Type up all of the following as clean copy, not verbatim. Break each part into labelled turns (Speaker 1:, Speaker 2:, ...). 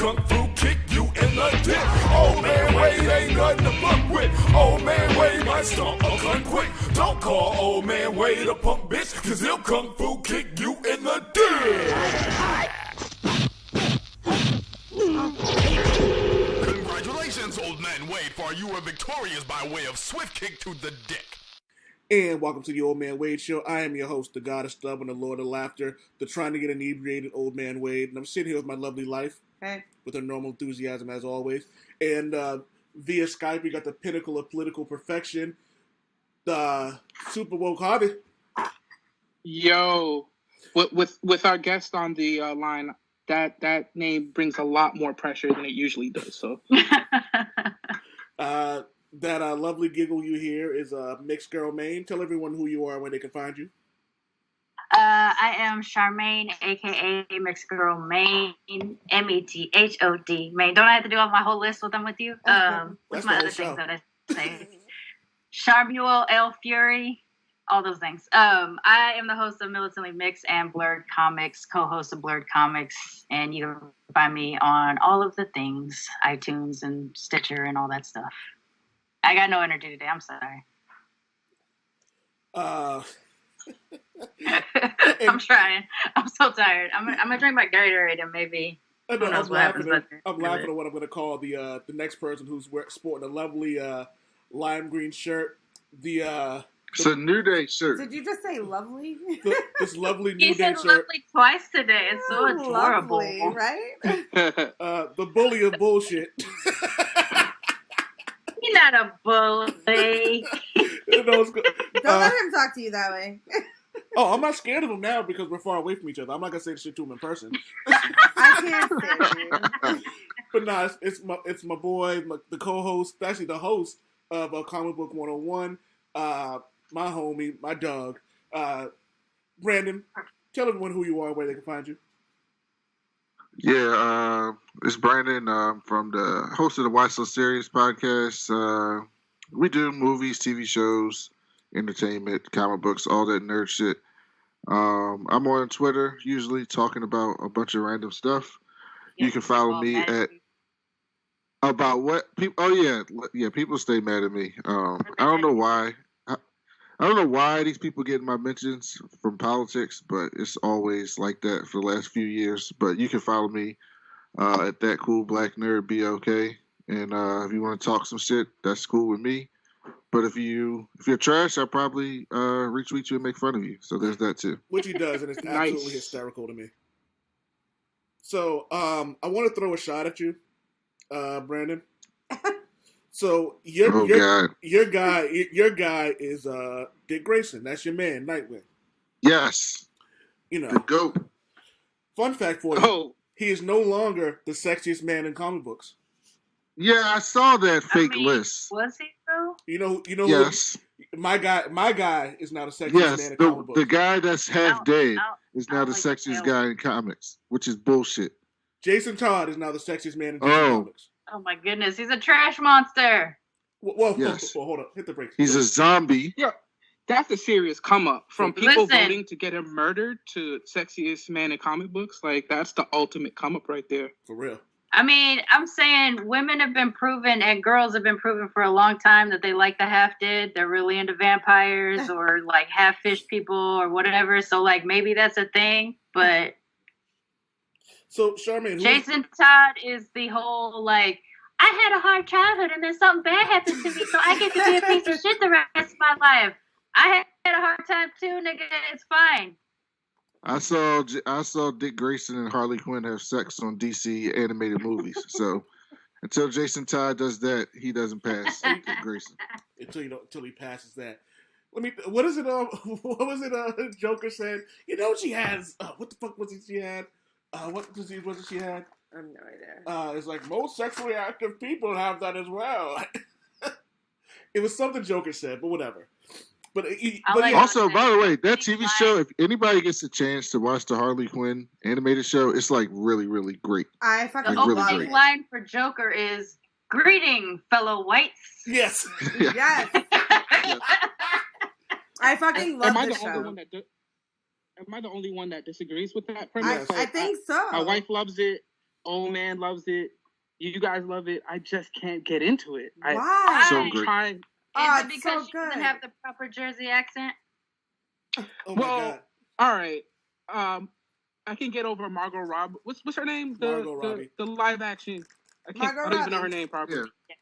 Speaker 1: kung fu kick you in the dick. Old man Wade ain't nothing to fuck with. Old man Wade might stomp a cunt quick. Don't call old man Wade a punk bitch, cause he'll kung fu kick you in the dick. Congratulations, old man Wade, for you are victorious by way of swift kick to the dick.
Speaker 2: And welcome to the Old Man Wade Show. I am your host, the God of Stub and the Lord of Laughter, the trying to get inebriated Old Man Wade. And I'm sitting here with my lovely life, with her normal enthusiasm as always. And via Skype, we got the pinnacle of political perfection, the Supa Woke Javi.
Speaker 3: Yo, with our guest on the line, that name brings a lot more pressure than it usually does. So.
Speaker 2: That lovely giggle you hear is Mixed Girl Maine. Tell everyone who you are and where they can find you.
Speaker 4: I am Charmaine, a.k.a. Mixed Girl Maine, M-E-T-H-O-D, Maine. Don't I have to do all my whole list with them with you? What's my other things that I say? Charmuel L. Fury, all those things. I am the host of Militantly Mixed and Blurred Comics, co-host of Blurred Comics, and you can find me on all of the things, iTunes and Stitcher and all that stuff. I got no energy today. I'm sorry.
Speaker 2: And,
Speaker 4: I'm trying. I'm so tired. I'm gonna drink my Gatorade and maybe.
Speaker 2: I'm laughing at what I'm going to call the next person who's sporting a lovely lime green shirt.
Speaker 5: It's a New Day shirt.
Speaker 6: Did you just say lovely?
Speaker 2: This lovely New
Speaker 4: He
Speaker 2: Day
Speaker 4: said
Speaker 2: shirt.
Speaker 4: lovely twice today. It's so adorable,
Speaker 6: lovely, right?
Speaker 2: The bully of bullshit.
Speaker 4: You're not a bully.
Speaker 6: Don't let him talk to you that way.
Speaker 2: Oh, I'm not scared of him now because we're far away from each other. I'm not gonna say the shit to him in person.
Speaker 6: I can't stand you.
Speaker 2: But nah, it's my boy, the co-host, actually the host of Comic Book 101. My homie, my dog, Brandon. Tell everyone who you are and where they can find you.
Speaker 5: Yeah, it's Brandon from the host of the Why So Serious podcast. We do movies, TV shows, entertainment, comic books, all that nerd shit. I'm on Twitter, usually talking about a bunch of random stuff.
Speaker 4: Yeah,
Speaker 5: you can follow me at about what people. Oh yeah, people stay mad at me. I don't know why. I don't know why these people get my mentions from politics, but it's always like that for the last few years. But you can follow me at that Cool Blk Nerd, B-O-K. And if you want to talk some shit, that's cool with me. But if you're trash, I'll probably retweet you and make fun of you. So there's that too.
Speaker 2: Which he does, and it's absolutely hysterical to me. So I want to throw a shot at you, Brandon. So your guy is Dick Grayson. That's your man, Nightwing.
Speaker 5: Yes. The GOAT.
Speaker 2: Fun fact for you: he is no longer the sexiest man in comic books.
Speaker 5: Yeah, I saw that fake list.
Speaker 4: Was he though?
Speaker 2: You know.
Speaker 5: Yes.
Speaker 2: My guy is now the sexiest man in comic books.
Speaker 5: The guy that's half dead is now the sexiest guy in comics, which is bullshit.
Speaker 2: Jason Todd is now the sexiest man in comics.
Speaker 4: Oh my goodness, he's a trash monster.
Speaker 2: Whoa, hold up. Hit the brakes.
Speaker 5: He's a zombie.
Speaker 3: Yeah, that's a serious come up. From people voting to get him murdered to sexiest man in comic books. Like, that's the ultimate come up right there.
Speaker 2: For real.
Speaker 4: I mean, I'm saying women have been proven and girls have been proven for a long time that they like the half dead. They're really into vampires or like half fish people or whatever. So like maybe that's a thing, but
Speaker 2: so Charmaine,
Speaker 4: Jason Todd is the whole like, I had a hard childhood and then something bad happened to me, so I get to be a piece of shit the rest of my life. I had a hard time too, nigga. It's fine.
Speaker 5: I saw Dick Grayson and Harley Quinn have sex on DC animated movies. So until Jason Todd does that, he doesn't pass Dick Grayson.
Speaker 2: Until he passes that. What is it? What was it? Joker said. You know she has. What the fuck was it? She had. What disease was it? She had.
Speaker 6: I have no idea.
Speaker 2: It's like most sexually active people have that as well. It was something Joker said, but whatever. But
Speaker 5: also, by the way, that TV show, if anybody gets a chance to watch the Harley Quinn animated show, it's like really, really great.
Speaker 6: I fucking
Speaker 4: love it. The opening line for Joker is, "Greeting, fellow whites."
Speaker 2: Yes.
Speaker 6: Yes. I fucking love this show.
Speaker 3: Am I the only one that disagrees with that premise?
Speaker 6: I think so.
Speaker 3: My wife loves it. Old man loves it. You guys love it. I just can't get into it.
Speaker 6: Why?
Speaker 5: So great.
Speaker 4: Is it because she doesn't have the proper Jersey accent?
Speaker 2: Oh my God.
Speaker 3: All right. I can get over Margot Robbie. What's her name?
Speaker 2: Margot Robbie.
Speaker 3: The live action. I don't even know her name properly.
Speaker 5: Yeah.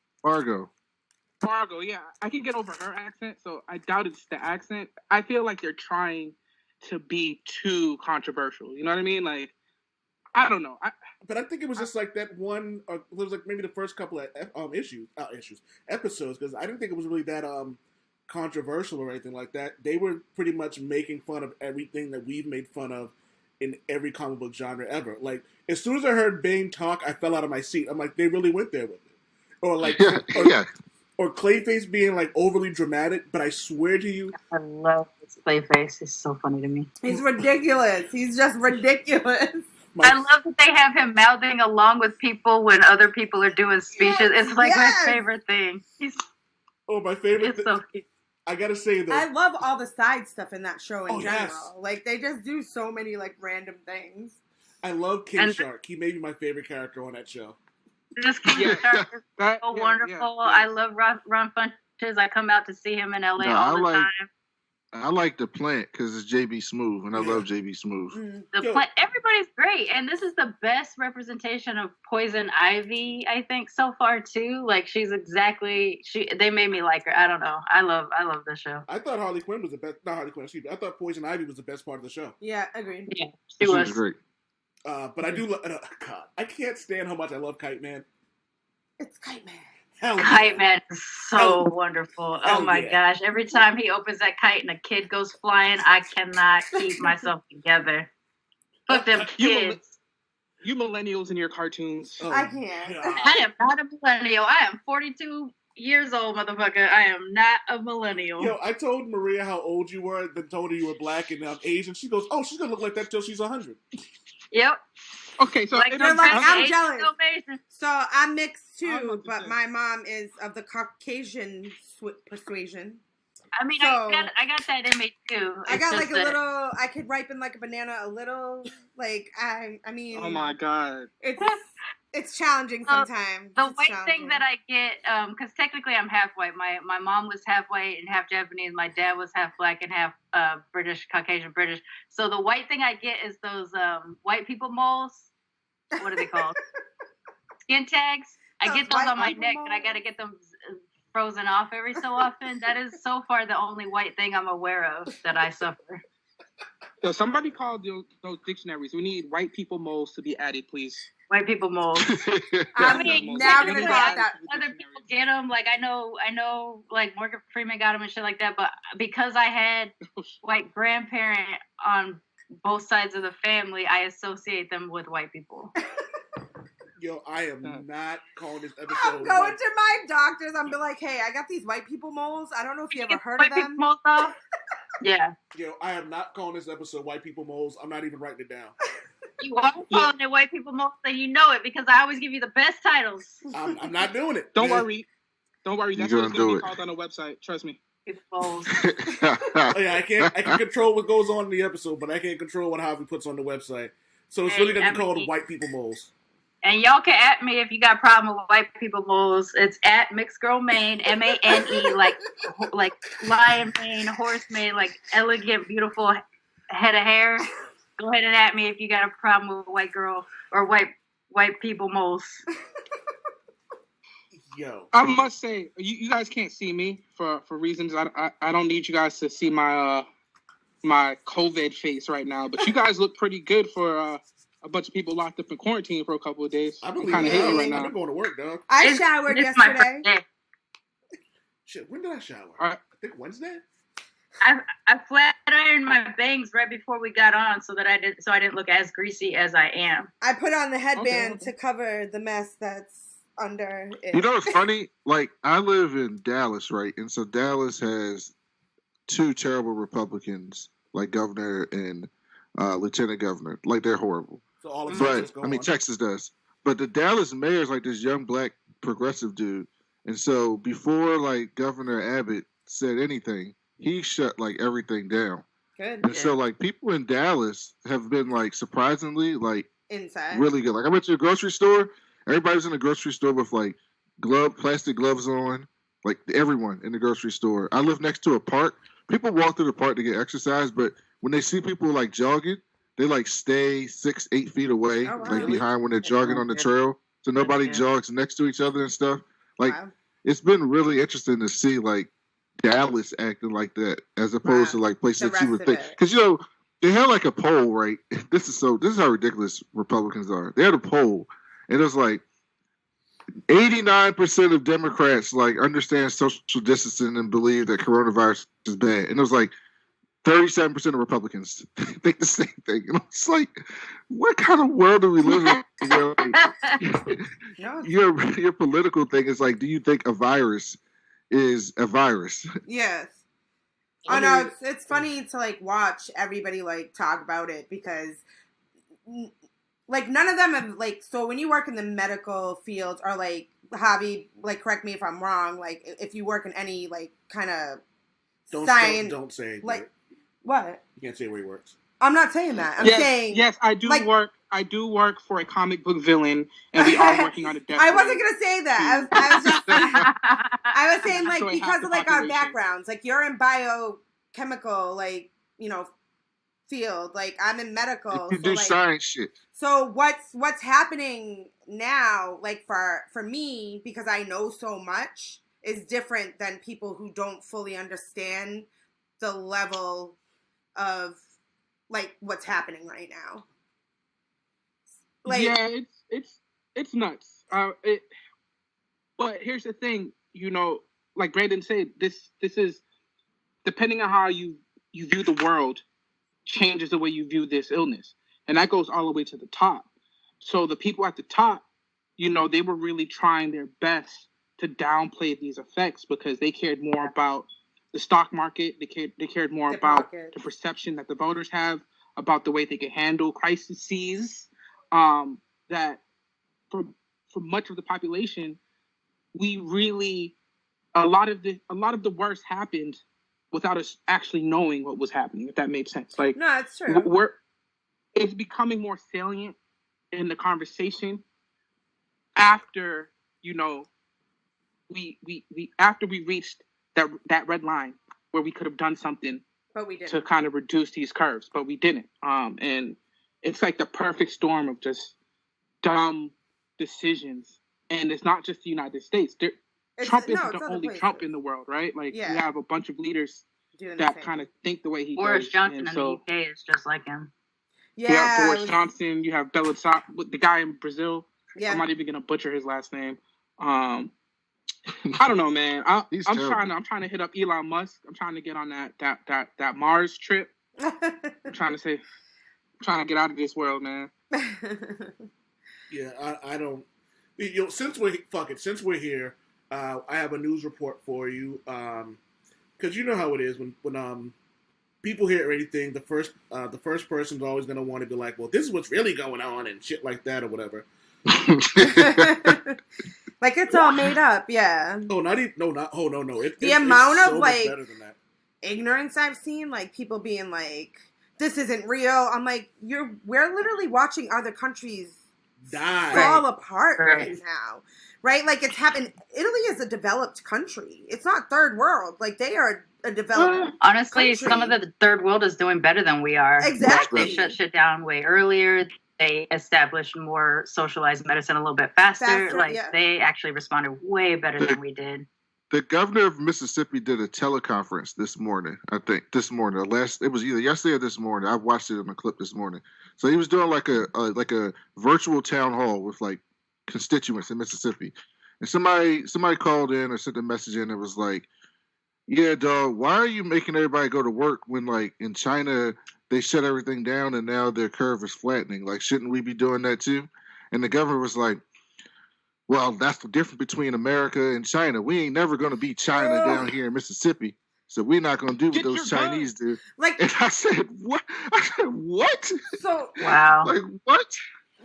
Speaker 5: Margot,
Speaker 3: yeah. I can get over her accent, so I doubt it's the accent. I feel like they're trying to be too controversial. You know what I mean? Like, I don't know.
Speaker 2: But I think it was just like that one, it was like maybe the first couple of episodes, because I didn't think it was really that controversial or anything like that. They were pretty much making fun of everything that we've made fun of in every comic book genre ever. Like, as soon as I heard Bane talk, I fell out of my seat. I'm like, they really went there with it. Or like, or Clayface being like overly dramatic, but I swear to you,
Speaker 4: I love this Clayface. It's so funny to me.
Speaker 6: He's ridiculous. He's just ridiculous.
Speaker 4: I love that they have him mouthing along with people when other people are doing speeches. It's like my favorite thing.
Speaker 2: My favorite.
Speaker 4: It's so cute.
Speaker 2: I gotta say though,
Speaker 6: I love all the side stuff in that show in general. Yes. Like, they just do so many like random things.
Speaker 2: I love King Shark. He may be my favorite character on that show.
Speaker 4: This King Shark is so wonderful. Yeah. I love Ron Funches. I come out to see him in LA all the time.
Speaker 5: I like the plant because it's JB Smoove, and I love JB Smoove.
Speaker 4: The plant, everybody's great, and this is the best representation of Poison Ivy, I think, so far too. Like, she's exactly they made me like her. I don't know. I love the show.
Speaker 2: I thought Harley Quinn was the best. Not Harley Quinn. Excuse me. I thought Poison Ivy was the best part of the show.
Speaker 6: Yeah, agreed.
Speaker 4: Yeah, she was
Speaker 5: great.
Speaker 2: But I do. God, I can't stand how much I love Kite Man.
Speaker 6: It's Kite Man.
Speaker 4: Kite Man is so wonderful. Oh my gosh. Every time he opens that kite and a kid goes flying, I cannot keep myself together. Fuck them kids.
Speaker 3: You millennials in your cartoons.
Speaker 6: Oh, I can't.
Speaker 4: I am not a millennial. I am 42 years old, motherfucker. I am not a millennial.
Speaker 2: Yo, I told Maria how old you were, then told her you were black and Asian. She goes, oh, she's going to look like that till she's 100.
Speaker 4: Yep.
Speaker 3: Okay, so
Speaker 6: like, I'm jealous. So I'm mixed too, but my mom is of the Caucasian persuasion.
Speaker 4: I mean, so, I got that in me too.
Speaker 6: I got like a little. I could ripen like a banana a little. Like I mean.
Speaker 3: Oh my God.
Speaker 6: It's challenging sometimes.
Speaker 4: The white thing that I get, because technically I'm half white. My mom was half white and half Japanese. My dad was half black and half British, Caucasian British. So the white thing I get is those white people moles. What are they called? Skin tags. I get those on my neck, and I got to get them frozen off every so often. That is so far the only white thing I'm aware of that I suffer.
Speaker 3: So somebody called those dictionaries. We need white people moles to be added, please.
Speaker 4: White people moles.
Speaker 6: I mean, now we're gonna got that.
Speaker 4: Other people get them. Like I know, like Morgan Freeman got them and shit like that. But because I had white grandparent on both sides of the family, I associate them with white people.
Speaker 2: Yo, I am not calling this episode.
Speaker 6: I'm going to my doctors. I'm be like, hey, I got these white people moles. I don't know if you ever heard of them. White people moles off?
Speaker 4: Yeah.
Speaker 2: Yo, I am not calling this episode white people moles. I'm not even writing it down.
Speaker 4: You are calling it white people moles, and you know it because I always give you the best titles.
Speaker 2: I'm not doing it.
Speaker 3: Don't worry. That's what it's going to be called on the website. Trust me.
Speaker 2: Oh, yeah, I can control what goes on in the episode, but I can't control what Javi puts on the website. So it's really going to be called white people moles.
Speaker 4: And y'all can at me if you got a problem with white people moles. It's at Mixed Girl Mane, MANE, like lion mane, horse mane, like elegant, beautiful head of hair. Go ahead and at me if you got a problem with white girl or white people moles.
Speaker 2: Yo,
Speaker 3: I must say, you guys can't see me for reasons I don't need you guys to see my my COVID face right now. But you guys look pretty good for a bunch of people locked up in quarantine for a couple of days.
Speaker 2: I'm kind of hating right now. I'm going to work, dog.
Speaker 6: I showered yesterday.
Speaker 2: Shit, when did I shower? I think Wednesday.
Speaker 4: I flat ironed my bangs right before we got on, so I didn't look as greasy as I am.
Speaker 6: I put on the headband to cover the mess that's under it.
Speaker 5: You know what's funny? Like, I live in Dallas, right? And so Dallas has two terrible Republicans, like governor and lieutenant governor. Like, they're horrible.
Speaker 2: So all of
Speaker 5: Texas does. But the Dallas mayor is like this young black progressive dude. And so before, like, Governor Abbott said anything, he shut, like, everything down.
Speaker 6: Good.
Speaker 5: And so, like, people in Dallas have been, like, surprisingly, like,
Speaker 6: inside.
Speaker 5: Really good. Like I went to the grocery store. Everybody was in the grocery store with like plastic gloves on. Like everyone in the grocery store. I live next to a park. People walk through the park to get exercise, but when they see people like jogging, they like stay 6-8 feet away, like behind when they're jogging on the trail, so nobody jogs next to each other and stuff. Like it's been really interesting to see like Dallas acting like that as opposed to like places that you would think, because you know they had like a poll, right? This is how ridiculous Republicans are. They had a poll, and it was like 89% of Democrats like understand social distancing and believe that coronavirus is bad, and it was like 37% of Republicans think the same thing. And it's like, what kind of world do we live in? Like, your political thing is like, do you think a virus is a virus?
Speaker 6: Yes. I know it's funny to like watch everybody like talk about it because like none of them have like, so when you work in the medical field or like Javi, like correct me if I'm wrong, like if you work in any like kind of science,
Speaker 2: don't say
Speaker 6: like what?
Speaker 2: You can't say where he works.
Speaker 6: I'm not saying that. I'm saying
Speaker 3: yes, I do like, work. I do work for a comic book villain, and we are working on a death.
Speaker 6: I wasn't gonna say that. I was just. I was saying like because of like our backgrounds, like you're in biochemical, like field. Like I'm in medical.
Speaker 5: You do like, science shit.
Speaker 6: So what's happening now? Like for me, because I know so much, is different than people who don't fully understand the level of like what's happening right now.
Speaker 3: Like, yeah, it's nuts. But here's the thing, like Brandon said, this is depending on how you view the world, changes the way you view this illness, and that goes all the way to the top. So the people at the top, they were really trying their best to downplay these effects because they cared more about the stock market. They cared more about the perception that the voters have about the way they can handle crises. That for much of the population, we really a lot of the worst happened without us actually knowing what was happening. If that made sense, like
Speaker 6: no, it's true.
Speaker 3: It's becoming more salient in the conversation after we after we reached that red line where we could have done something,
Speaker 6: but we didn't,
Speaker 3: to kind of reduce these curves, but we didn't. And it's like the perfect storm of just dumb decisions. And it's not just the United States. Trump isn't the only Trump in the world, right? Like, we have a bunch of leaders that kind of think the way he
Speaker 4: Boris
Speaker 3: does.
Speaker 4: Johnson in the UK is just like him.
Speaker 3: Yeah, Boris Johnson. You have the guy in Brazil. Yeah. I'm not even going to butcher his last name. I don't know, man. I'm trying to hit up Elon Musk. I'm trying to get on that Mars trip. I'm trying to get out of this world, man.
Speaker 2: Yeah, I don't. Since we're here, I have a news report for you. Because you know how it is when people hear anything, the first person's always gonna want to be like, well, this is what's really going on and shit like that or whatever.
Speaker 6: Like it's all made up, yeah.
Speaker 2: No. The
Speaker 6: amount of like ignorance I've seen, like people being like, "This isn't real." I'm like, we're literally watching other countries fall apart right now, right? Like it's happened. Italy is a developed country. It's not third world. Like they are a developed.
Speaker 4: Honestly,
Speaker 6: country.
Speaker 4: Some of the third world is doing better than we are.
Speaker 6: Exactly.
Speaker 4: Like, they shut shit down way earlier. They established more socialized medicine a little bit faster. They actually responded way better than we did.
Speaker 5: The governor of Mississippi did a teleconference this morning. I think this morning. It was either yesterday or this morning. I watched it in a clip this morning. So he was doing like a virtual town hall with like constituents in Mississippi, and somebody called in or sent a message in. It was like, "Yeah, dog, why are you making everybody go to work when like in China they shut everything down and now their curve is flattening? Like, shouldn't we be doing that too?" And the governor was like, "Well, that's the difference between America and China. We ain't never going to beat China down here in Mississippi. So we're not going to do what those Chinese do."
Speaker 6: Like,
Speaker 5: and I said, "What?"
Speaker 6: So,
Speaker 4: wow.
Speaker 5: Like, what?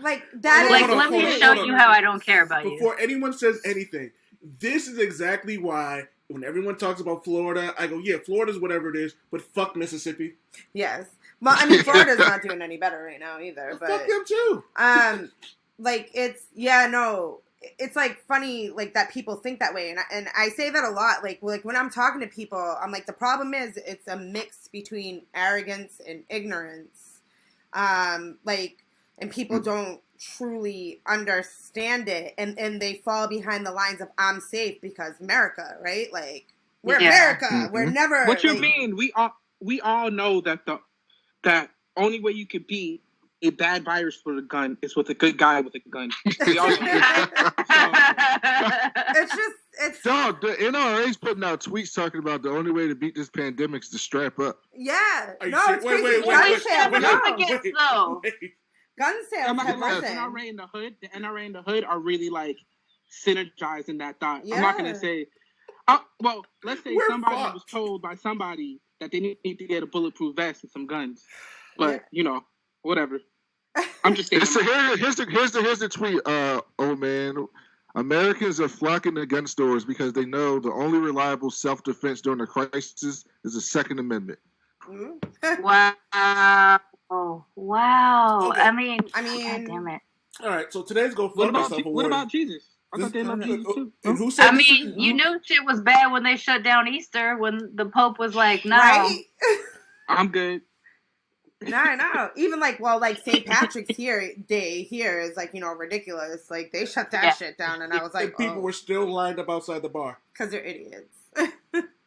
Speaker 6: Like, that
Speaker 4: let me show you how I don't care about you.
Speaker 2: Before anyone says anything, this is exactly why when everyone talks about Florida, I go, yeah, Florida's whatever it is, but fuck Mississippi.
Speaker 6: Yes. Well, I mean, Florida's not doing any better right now either. But
Speaker 2: fuck them too.
Speaker 6: Like it's it's like funny like that people think that way, and I say that a lot. Like when I'm talking to people, I'm like, the problem is it's a mix between arrogance and ignorance. And people don't truly understand it, and they fall behind the lines of I'm safe because America, right? Like we're America. Mm-hmm. We're never.
Speaker 3: What you mean? We all know that that only way you could be a bad virus with a gun is with a good guy with a gun. We all know that.
Speaker 6: It's
Speaker 5: dog. The NRA's putting out tweets talking about the only way to beat this pandemic is to strap up.
Speaker 6: Yeah. It's crazy. Gun sales have risen.
Speaker 3: The NRA and the hood are really like synergizing that thought.
Speaker 6: Yeah.
Speaker 3: I'm not gonna say. Well, let's say somebody was told by somebody that they need to get a bulletproof vest and some guns, but whatever. I'm just saying.
Speaker 5: So here's the tweet, old man. Americans are flocking to gun stores because they know the only reliable self-defense during a crisis is the Second Amendment.
Speaker 4: Wow.
Speaker 6: Okay.
Speaker 4: I mean,
Speaker 6: God
Speaker 4: damn it.
Speaker 2: All right, so today's Go
Speaker 3: What
Speaker 2: Fuck Yourself Award.
Speaker 3: What about Jesus? I thought they loved Jesus too.
Speaker 2: And who said
Speaker 4: you knew shit was bad when they shut down Easter, when the Pope was like, no.
Speaker 6: Right?
Speaker 3: I'm good.
Speaker 6: No. Even like St. Patrick's Day here is like, ridiculous. Like they shut that shit down, and I was like,
Speaker 2: and people were still lined up outside the bar.
Speaker 6: Because they're idiots.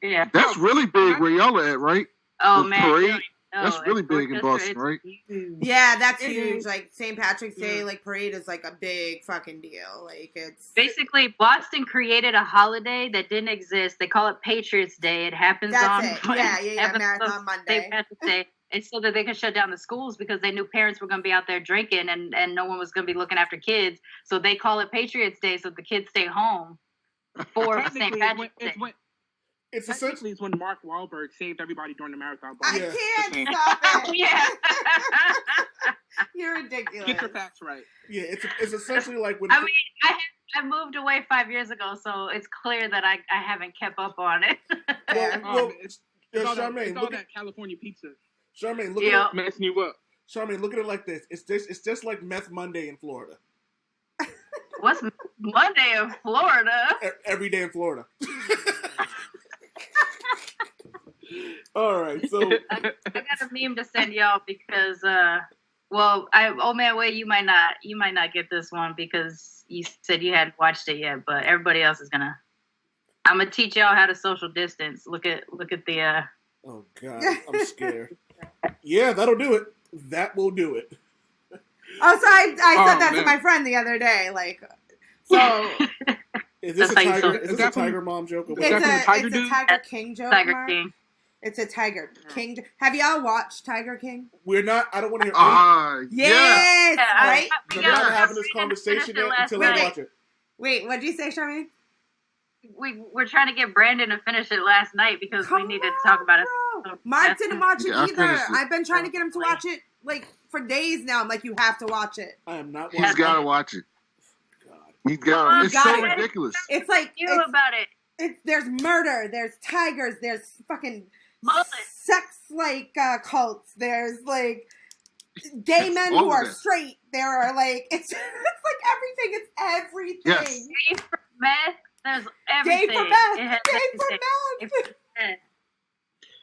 Speaker 4: Yeah.
Speaker 5: That's really big where y'all are at, right?
Speaker 4: Oh,
Speaker 5: the
Speaker 4: man.
Speaker 5: Parade? That's really big in Boston, right?
Speaker 6: Yeah, that's huge. Like St. Patrick's Day, like parade is like a big fucking deal. Like it's
Speaker 4: basically Boston created a holiday that didn't exist. They call it Patriots Day. It happens on
Speaker 6: Marathon Monday.
Speaker 4: St. Patrick's Day. It's so that they could shut down the schools because they knew parents were going to be out there drinking and no one was going to be looking after kids. So they call it Patriots Day so the kids stay home for St. Patrick's Day.
Speaker 2: It's essentially
Speaker 3: when Mark Wahlberg saved everybody during the marathon.
Speaker 6: I can't stop it.
Speaker 4: Yeah.
Speaker 6: You're ridiculous.
Speaker 3: Get your facts right.
Speaker 2: Yeah, it's essentially like when...
Speaker 4: I mean, I moved away 5 years ago, so it's clear that I haven't kept up on it.
Speaker 3: It's all that California pizza.
Speaker 2: Charmaine, look at it.
Speaker 3: Messing you up.
Speaker 2: Charmaine, look at it like this. It's just like Meth Monday in Florida.
Speaker 4: What's Monday in Florida?
Speaker 2: Every day in Florida. All right, so
Speaker 4: I got a meme to send y'all because, old man Wade, you might not get this one because you said you hadn't watched it yet, but everybody else is gonna. I'm gonna teach y'all how to social distance. Look at the.
Speaker 2: Oh God, I'm scared. Yeah, that'll do it. That will do it.
Speaker 6: Oh, so I said that to my friend the other day. Like, so
Speaker 2: is this a Tiger Mom joke?
Speaker 6: It's a Tiger King joke.
Speaker 4: Tiger King.
Speaker 6: It's a Tiger King. Have y'all watched Tiger King?
Speaker 2: We're not. I don't want to hear.
Speaker 6: Yes, right.
Speaker 2: We're not having this conversation yet until I watch it.
Speaker 6: Wait, what did you say, Charmaine?
Speaker 4: We're trying to get Brandon to finish it last night because we needed to talk about it.
Speaker 6: So Mark didn't watch it either. I've been trying to get him to watch it like for days now. I'm like, you have to watch it.
Speaker 2: I am not.
Speaker 5: He's got to watch it. He's got. It's so ridiculous.
Speaker 6: It's like
Speaker 4: about it.
Speaker 6: There's murder. There's tigers. There's fucking sex cults. There's like gay men who are straight. There are like it's like everything. It's everything.
Speaker 5: Yes.
Speaker 4: Gay for meth. There's everything.
Speaker 6: Gay for meth. Gay for meth.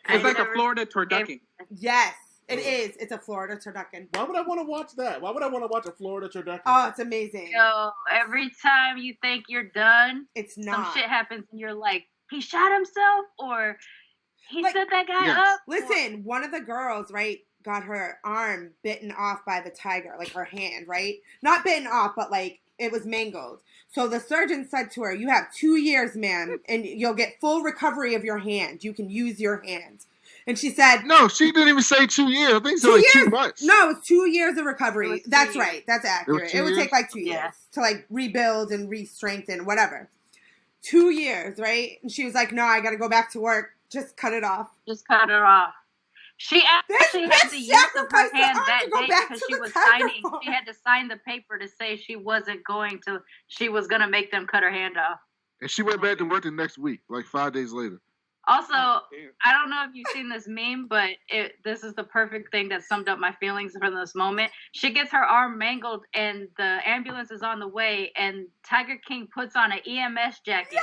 Speaker 3: It's like a Florida turducken.
Speaker 6: Yes, it is. It's a Florida turducken.
Speaker 2: Why would I want to watch that? Why would I want to watch a Florida turducken?
Speaker 6: Oh, it's amazing.
Speaker 4: So every time you think you're done,
Speaker 6: it's not.
Speaker 4: Some shit happens and you're like, he shot himself or he set that guy up.
Speaker 6: Listen, one of the girls, right, got her arm bitten off by the tiger, like her hand, right? Not bitten off, but like it was mangled. So the surgeon said to her, you have 2 years, ma'am, and you'll get full recovery of your hand. You can use your hand. And she said...
Speaker 5: No, she didn't even say 2 years. I think it's like 2 months.
Speaker 6: No, it's 2 years of recovery. That's right. That's accurate. It would take like 2 years to like rebuild and re-strengthen, whatever. 2 years, right? And she was like, no, I got to go back to work. Just cut it off.
Speaker 4: Just cut it off. She actually had the use of her hand that day because she was signing. She had to sign the paper to say she was going to make them cut her hand off.
Speaker 5: And she went back to work the next week, like 5 days later.
Speaker 4: Also, I don't know if you've seen this meme, but this is the perfect thing that summed up my feelings from this moment. She gets her arm mangled, and the ambulance is on the way, and Tiger King puts on an EMS jacket.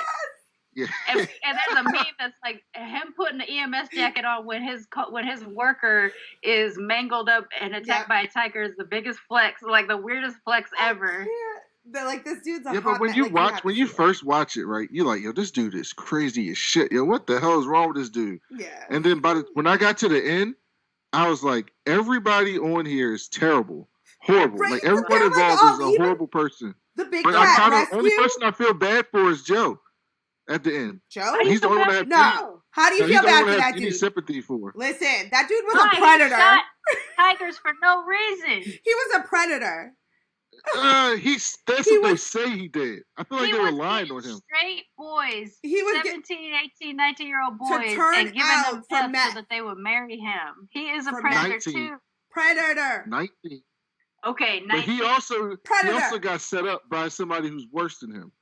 Speaker 5: Yeah.
Speaker 4: And there's a meme that's like him putting the EMS jacket on when his worker is mangled up and attacked by a tiger is the biggest flex, like the weirdest flex ever.
Speaker 6: But like this dude's a
Speaker 5: but when you first watch it, right, you're like, yo, this dude is crazy as shit. Yo, what the hell is wrong with this dude?
Speaker 6: Yeah.
Speaker 5: And then when I got to the end, I was like, everybody on here is terrible, horrible.
Speaker 6: Right,
Speaker 5: like everybody involved is a horrible person.
Speaker 6: The big
Speaker 5: but
Speaker 6: cat
Speaker 5: the only person I feel bad for is Joe. At the end,
Speaker 6: Joe,
Speaker 5: he's the only one that
Speaker 6: no. How do you feel bad for that dude?
Speaker 5: Any sympathy for?
Speaker 6: Listen, that dude was a predator.
Speaker 4: He shot tigers for no reason.
Speaker 6: He was a predator.
Speaker 5: That's what they say he did. I feel like they were lying on him.
Speaker 4: Straight boys,
Speaker 6: he was
Speaker 4: 17, 18, 19-year-old boys, and giving them death so that they would marry him. He is a predator too.
Speaker 6: Predator.
Speaker 5: 19.
Speaker 4: Okay, 19.
Speaker 5: But he also got set up by somebody who's worse than him.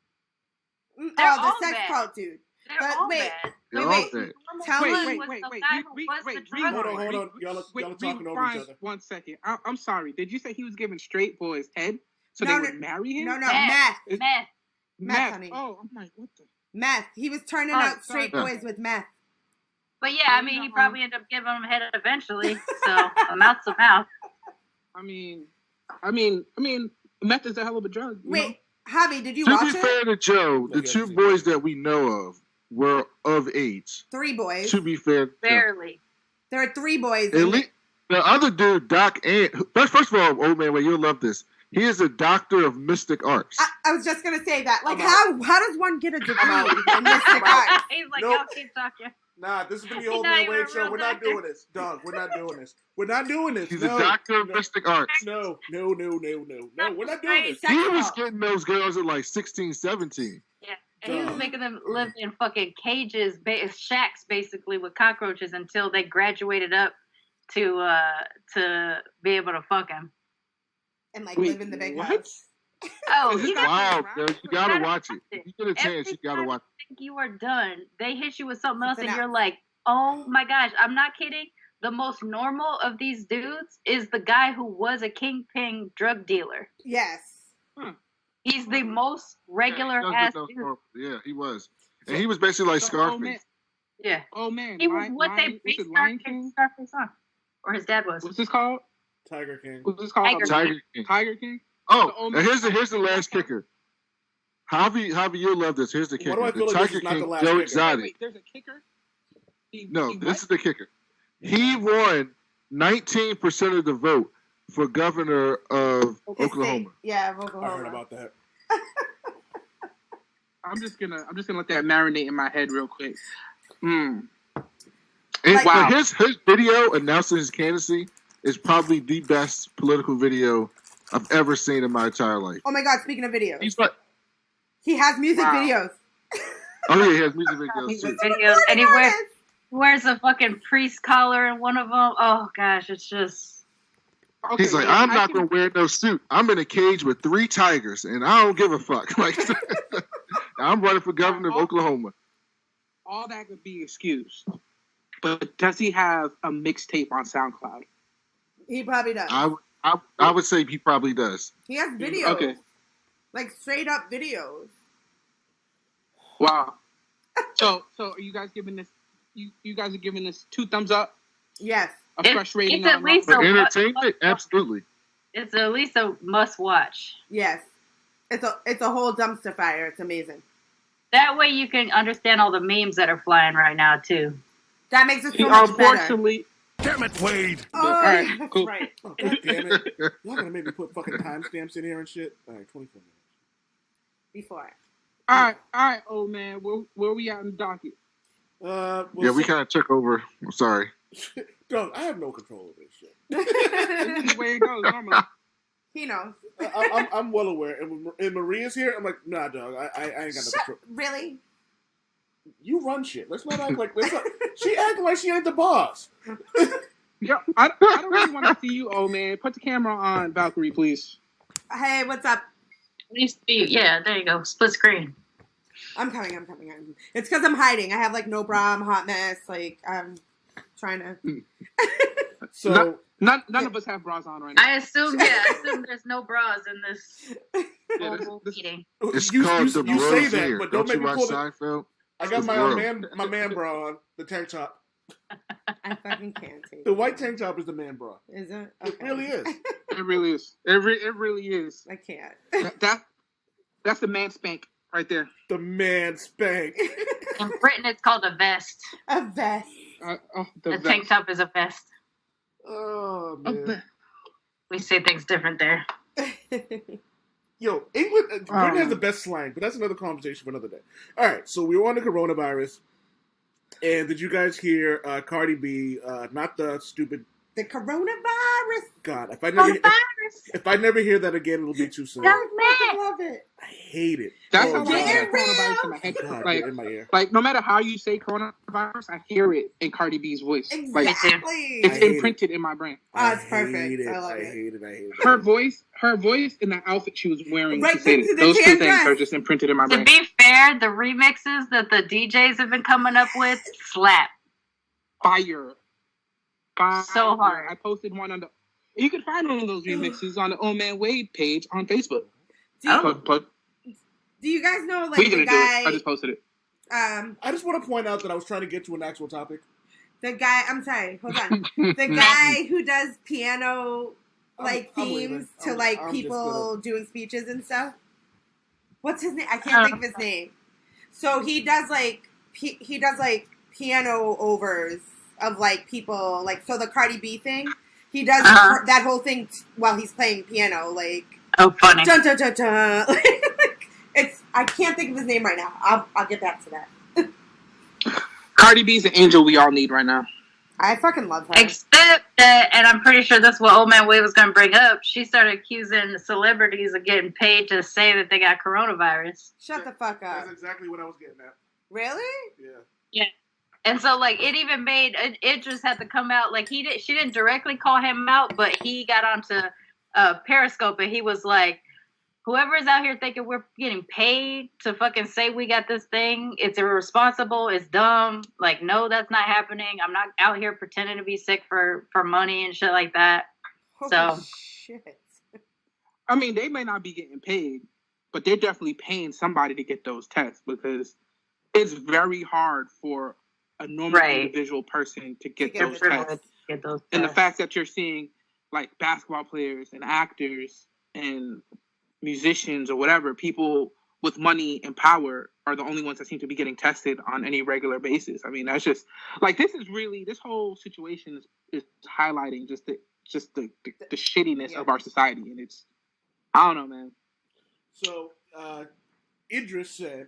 Speaker 6: The sex cult dude.
Speaker 4: They're all
Speaker 6: wait.
Speaker 4: Tell me.
Speaker 3: Wait.
Speaker 2: Hold on. Y'all are talking over each other.
Speaker 3: 1 second. I'm sorry. Did you say he was giving straight boys head so they would marry him?
Speaker 6: No,
Speaker 4: meth.
Speaker 6: Honey.
Speaker 3: Oh, I'm like, what the?
Speaker 6: Meth. He was turning out straight boys with meth.
Speaker 4: But yeah, I mean, he probably ended up giving them head eventually. So a mouth's a mouth.
Speaker 3: I mean, meth is a hell of a drug.
Speaker 6: Wait. Javi, did you watch it?
Speaker 5: To be fair to Joe, the two boys that we know of were of age.
Speaker 6: 3 boys.
Speaker 5: To be fair.
Speaker 4: Barely.
Speaker 6: There are 3 boys.
Speaker 5: At least, the other dude, Doc Ant. First of all, old man, you'll love this. He is a doctor of mystic arts.
Speaker 6: I was just going to say that. Like, how does one get a degree in mystic arts?
Speaker 4: He's like, I'll keep talking.
Speaker 2: Nah, this is the Old Man Wade show. We're not doing this. Dog, we're not doing this. We're not doing this.
Speaker 5: He's a doctor of mystic arts.
Speaker 2: No, we're not doing this.
Speaker 5: He was getting those girls at like 16, 17.
Speaker 4: Yeah, and he was making them live in fucking cages, shacks basically with cockroaches until they graduated up to be able to fuck him.
Speaker 6: And like live in the big house.
Speaker 4: Oh,
Speaker 5: wow, girl, you gotta watch it. If you get a chance, you gotta watch it.
Speaker 4: Think you are done. They hit you with something else, and you're like, "Oh my gosh!" I'm not kidding. The most normal of these dudes is the guy who was a kingpin drug dealer.
Speaker 6: Yes.
Speaker 4: He's the most regular ass dude.
Speaker 5: Yeah, he was, and he was basically like Scarface.
Speaker 4: Yeah.
Speaker 3: Oh man,
Speaker 4: he was what they based Scarface on, or his dad was.
Speaker 3: What's this called?
Speaker 2: Tiger King.
Speaker 3: What's this called?
Speaker 5: Tiger King. Oh, and here's the last kicker. Javi, you'll love this. Here's the kicker.
Speaker 2: Why do I feel
Speaker 5: the
Speaker 2: like
Speaker 5: Tiger
Speaker 2: this is
Speaker 5: King,
Speaker 2: not the
Speaker 5: Joe
Speaker 2: last
Speaker 5: Exotic.
Speaker 3: Wait, there's a kicker?
Speaker 5: This is the kicker. He won 19% of the vote for governor of Oklahoma.
Speaker 6: Yeah, of Oklahoma.
Speaker 2: I heard about that.
Speaker 3: I'm just gonna let that marinate in my head real quick.
Speaker 5: But his video announcing his candidacy is probably the best political video I've ever seen in my entire life.
Speaker 6: Oh my God! Speaking of videos,
Speaker 5: he
Speaker 6: has music videos.
Speaker 5: Oh yeah, he has music videos too.
Speaker 4: And he wears a fucking priest collar in one of them. Oh gosh, it's just.
Speaker 5: Okay, he's like, I'm not gonna wear no suit. I'm in a cage with 3 tigers, and I don't give a fuck. Like, I'm running for governor of Oklahoma.
Speaker 3: All that could be excused, but does he have a mixtape on SoundCloud?
Speaker 6: He probably does.
Speaker 5: I would say he probably does.
Speaker 6: He has videos. Okay. Like straight up videos.
Speaker 3: Wow. So are you guys giving this? You guys are giving this 2 thumbs up?
Speaker 6: Yes.
Speaker 3: A fresh rating.
Speaker 4: It's at least
Speaker 5: for entertainment. Absolutely.
Speaker 4: It's at least a must watch.
Speaker 6: Yes. It's a whole dumpster fire. It's amazing.
Speaker 4: That way you can understand all the memes that are flying right now too.
Speaker 6: That makes it so much better.
Speaker 1: Damn it, Wade!
Speaker 6: Oh, all right, cool. Right.
Speaker 2: Oh, God damn it. Y'all gonna make me put fucking timestamps in here and shit? All right, 24 minutes.
Speaker 6: Before.
Speaker 3: All right, old man. Where we at in the docket?
Speaker 5: We kind of took over. I'm sorry.
Speaker 2: Dog, I have no control of this shit.
Speaker 3: This is the way it goes normally.
Speaker 6: He knows.
Speaker 2: I'm well aware. And Maria's here. I'm like, nah, dog. I ain't got no control.
Speaker 6: Really?
Speaker 2: You run shit. Let's not act like she acting like she ain't the boss.
Speaker 3: Yo, I don't really want to see you, old man. Put the camera on, Valkyrie, please.
Speaker 6: Hey, what's up?
Speaker 4: Yeah, there you go. Split screen.
Speaker 6: I'm coming. It's because I'm hiding. I have like no bra. I'm a hot mess. Like I'm trying to.
Speaker 3: So none of us have bras on right now.
Speaker 4: I assume there's no bras in this meeting.
Speaker 5: It's
Speaker 2: you
Speaker 5: called the
Speaker 2: you say
Speaker 5: bros
Speaker 2: that,
Speaker 5: here.
Speaker 2: but don't make me pull
Speaker 5: Seinfeld?
Speaker 2: I got my man bra on, the tank top.
Speaker 6: I fucking can't take
Speaker 2: the white tank top is the man bra.
Speaker 6: Is it?
Speaker 2: Okay. It really is.
Speaker 3: It really is. It really is.
Speaker 6: I can't.
Speaker 3: That's the man spank right there.
Speaker 2: The man spank.
Speaker 4: In Britain, it's called a vest.
Speaker 6: A vest.
Speaker 4: The tank top is a vest.
Speaker 2: Oh man.
Speaker 4: We say things different there.
Speaker 2: Yo, Britain has the best slang, but that's another conversation for another day. All right, so we were on the coronavirus, and did you guys hear Cardi B? Not the stupid.
Speaker 6: The coronavirus.
Speaker 2: God, if I never hear that again, it'll be too soon.
Speaker 6: I love it.
Speaker 2: I hate it.
Speaker 3: That's
Speaker 6: coronavirus
Speaker 3: in my head.
Speaker 2: God, in my ear.
Speaker 3: Like no matter how you say coronavirus, I hear it in Cardi B's voice.
Speaker 6: Exactly.
Speaker 3: Like, it's imprinted in my brain.
Speaker 6: Oh, it's perfect. I love it.
Speaker 2: I hate it.
Speaker 3: Her voice, and the outfit she was wearing.
Speaker 6: Right,
Speaker 3: to say it. Those two things are just imprinted in my brain.
Speaker 4: To be fair, the remixes that the DJs have been coming up with slap.
Speaker 3: Fire.
Speaker 4: So hard.
Speaker 3: I posted one on the. You can find one of those remixes on the Old Man Wade page on Facebook.
Speaker 6: Do you guys know like
Speaker 3: the guy?
Speaker 6: I
Speaker 3: just posted it.
Speaker 2: I just want to point out that I was trying to get to an actual topic.
Speaker 6: The guy. I'm sorry. Hold on. The guy who does piano themes to people doing speeches and stuff. What's his name? I can't think of his name. So he does piano overs of people so the Cardi B thing. He does that whole thing while he's playing piano,
Speaker 4: funny.
Speaker 6: Dun, dun, dun, dun. I can't think of his name right now. I'll get back to that.
Speaker 3: Cardi B's an angel we all need right now.
Speaker 6: I fucking love her.
Speaker 4: Except that, and I'm pretty sure that's what Old Man Wade was going to bring up. She started accusing celebrities of getting paid to say that they got coronavirus.
Speaker 6: Shut the fuck up.
Speaker 2: That's exactly what I was getting at.
Speaker 6: Really?
Speaker 2: Yeah.
Speaker 4: And so, it even made Idris had to come out. She didn't directly call him out, but he got onto Periscope and he was like, "Whoever is out here thinking we're getting paid to fucking say we got this thing, it's irresponsible, it's dumb. No, that's not happening. I'm not out here pretending to be sick for money and shit like that."
Speaker 6: Holy shit.
Speaker 3: I mean, they may not be getting paid, but they're definitely paying somebody to get those tests because it's very hard for a normal individual person to get those tests. And the fact that you're seeing basketball players and actors and musicians or whatever, people with money and power are the only ones that seem to be getting tested on any regular basis. I mean, that's just this whole situation is highlighting just the shittiness of our society, and it's I don't know, man.
Speaker 2: So Idris said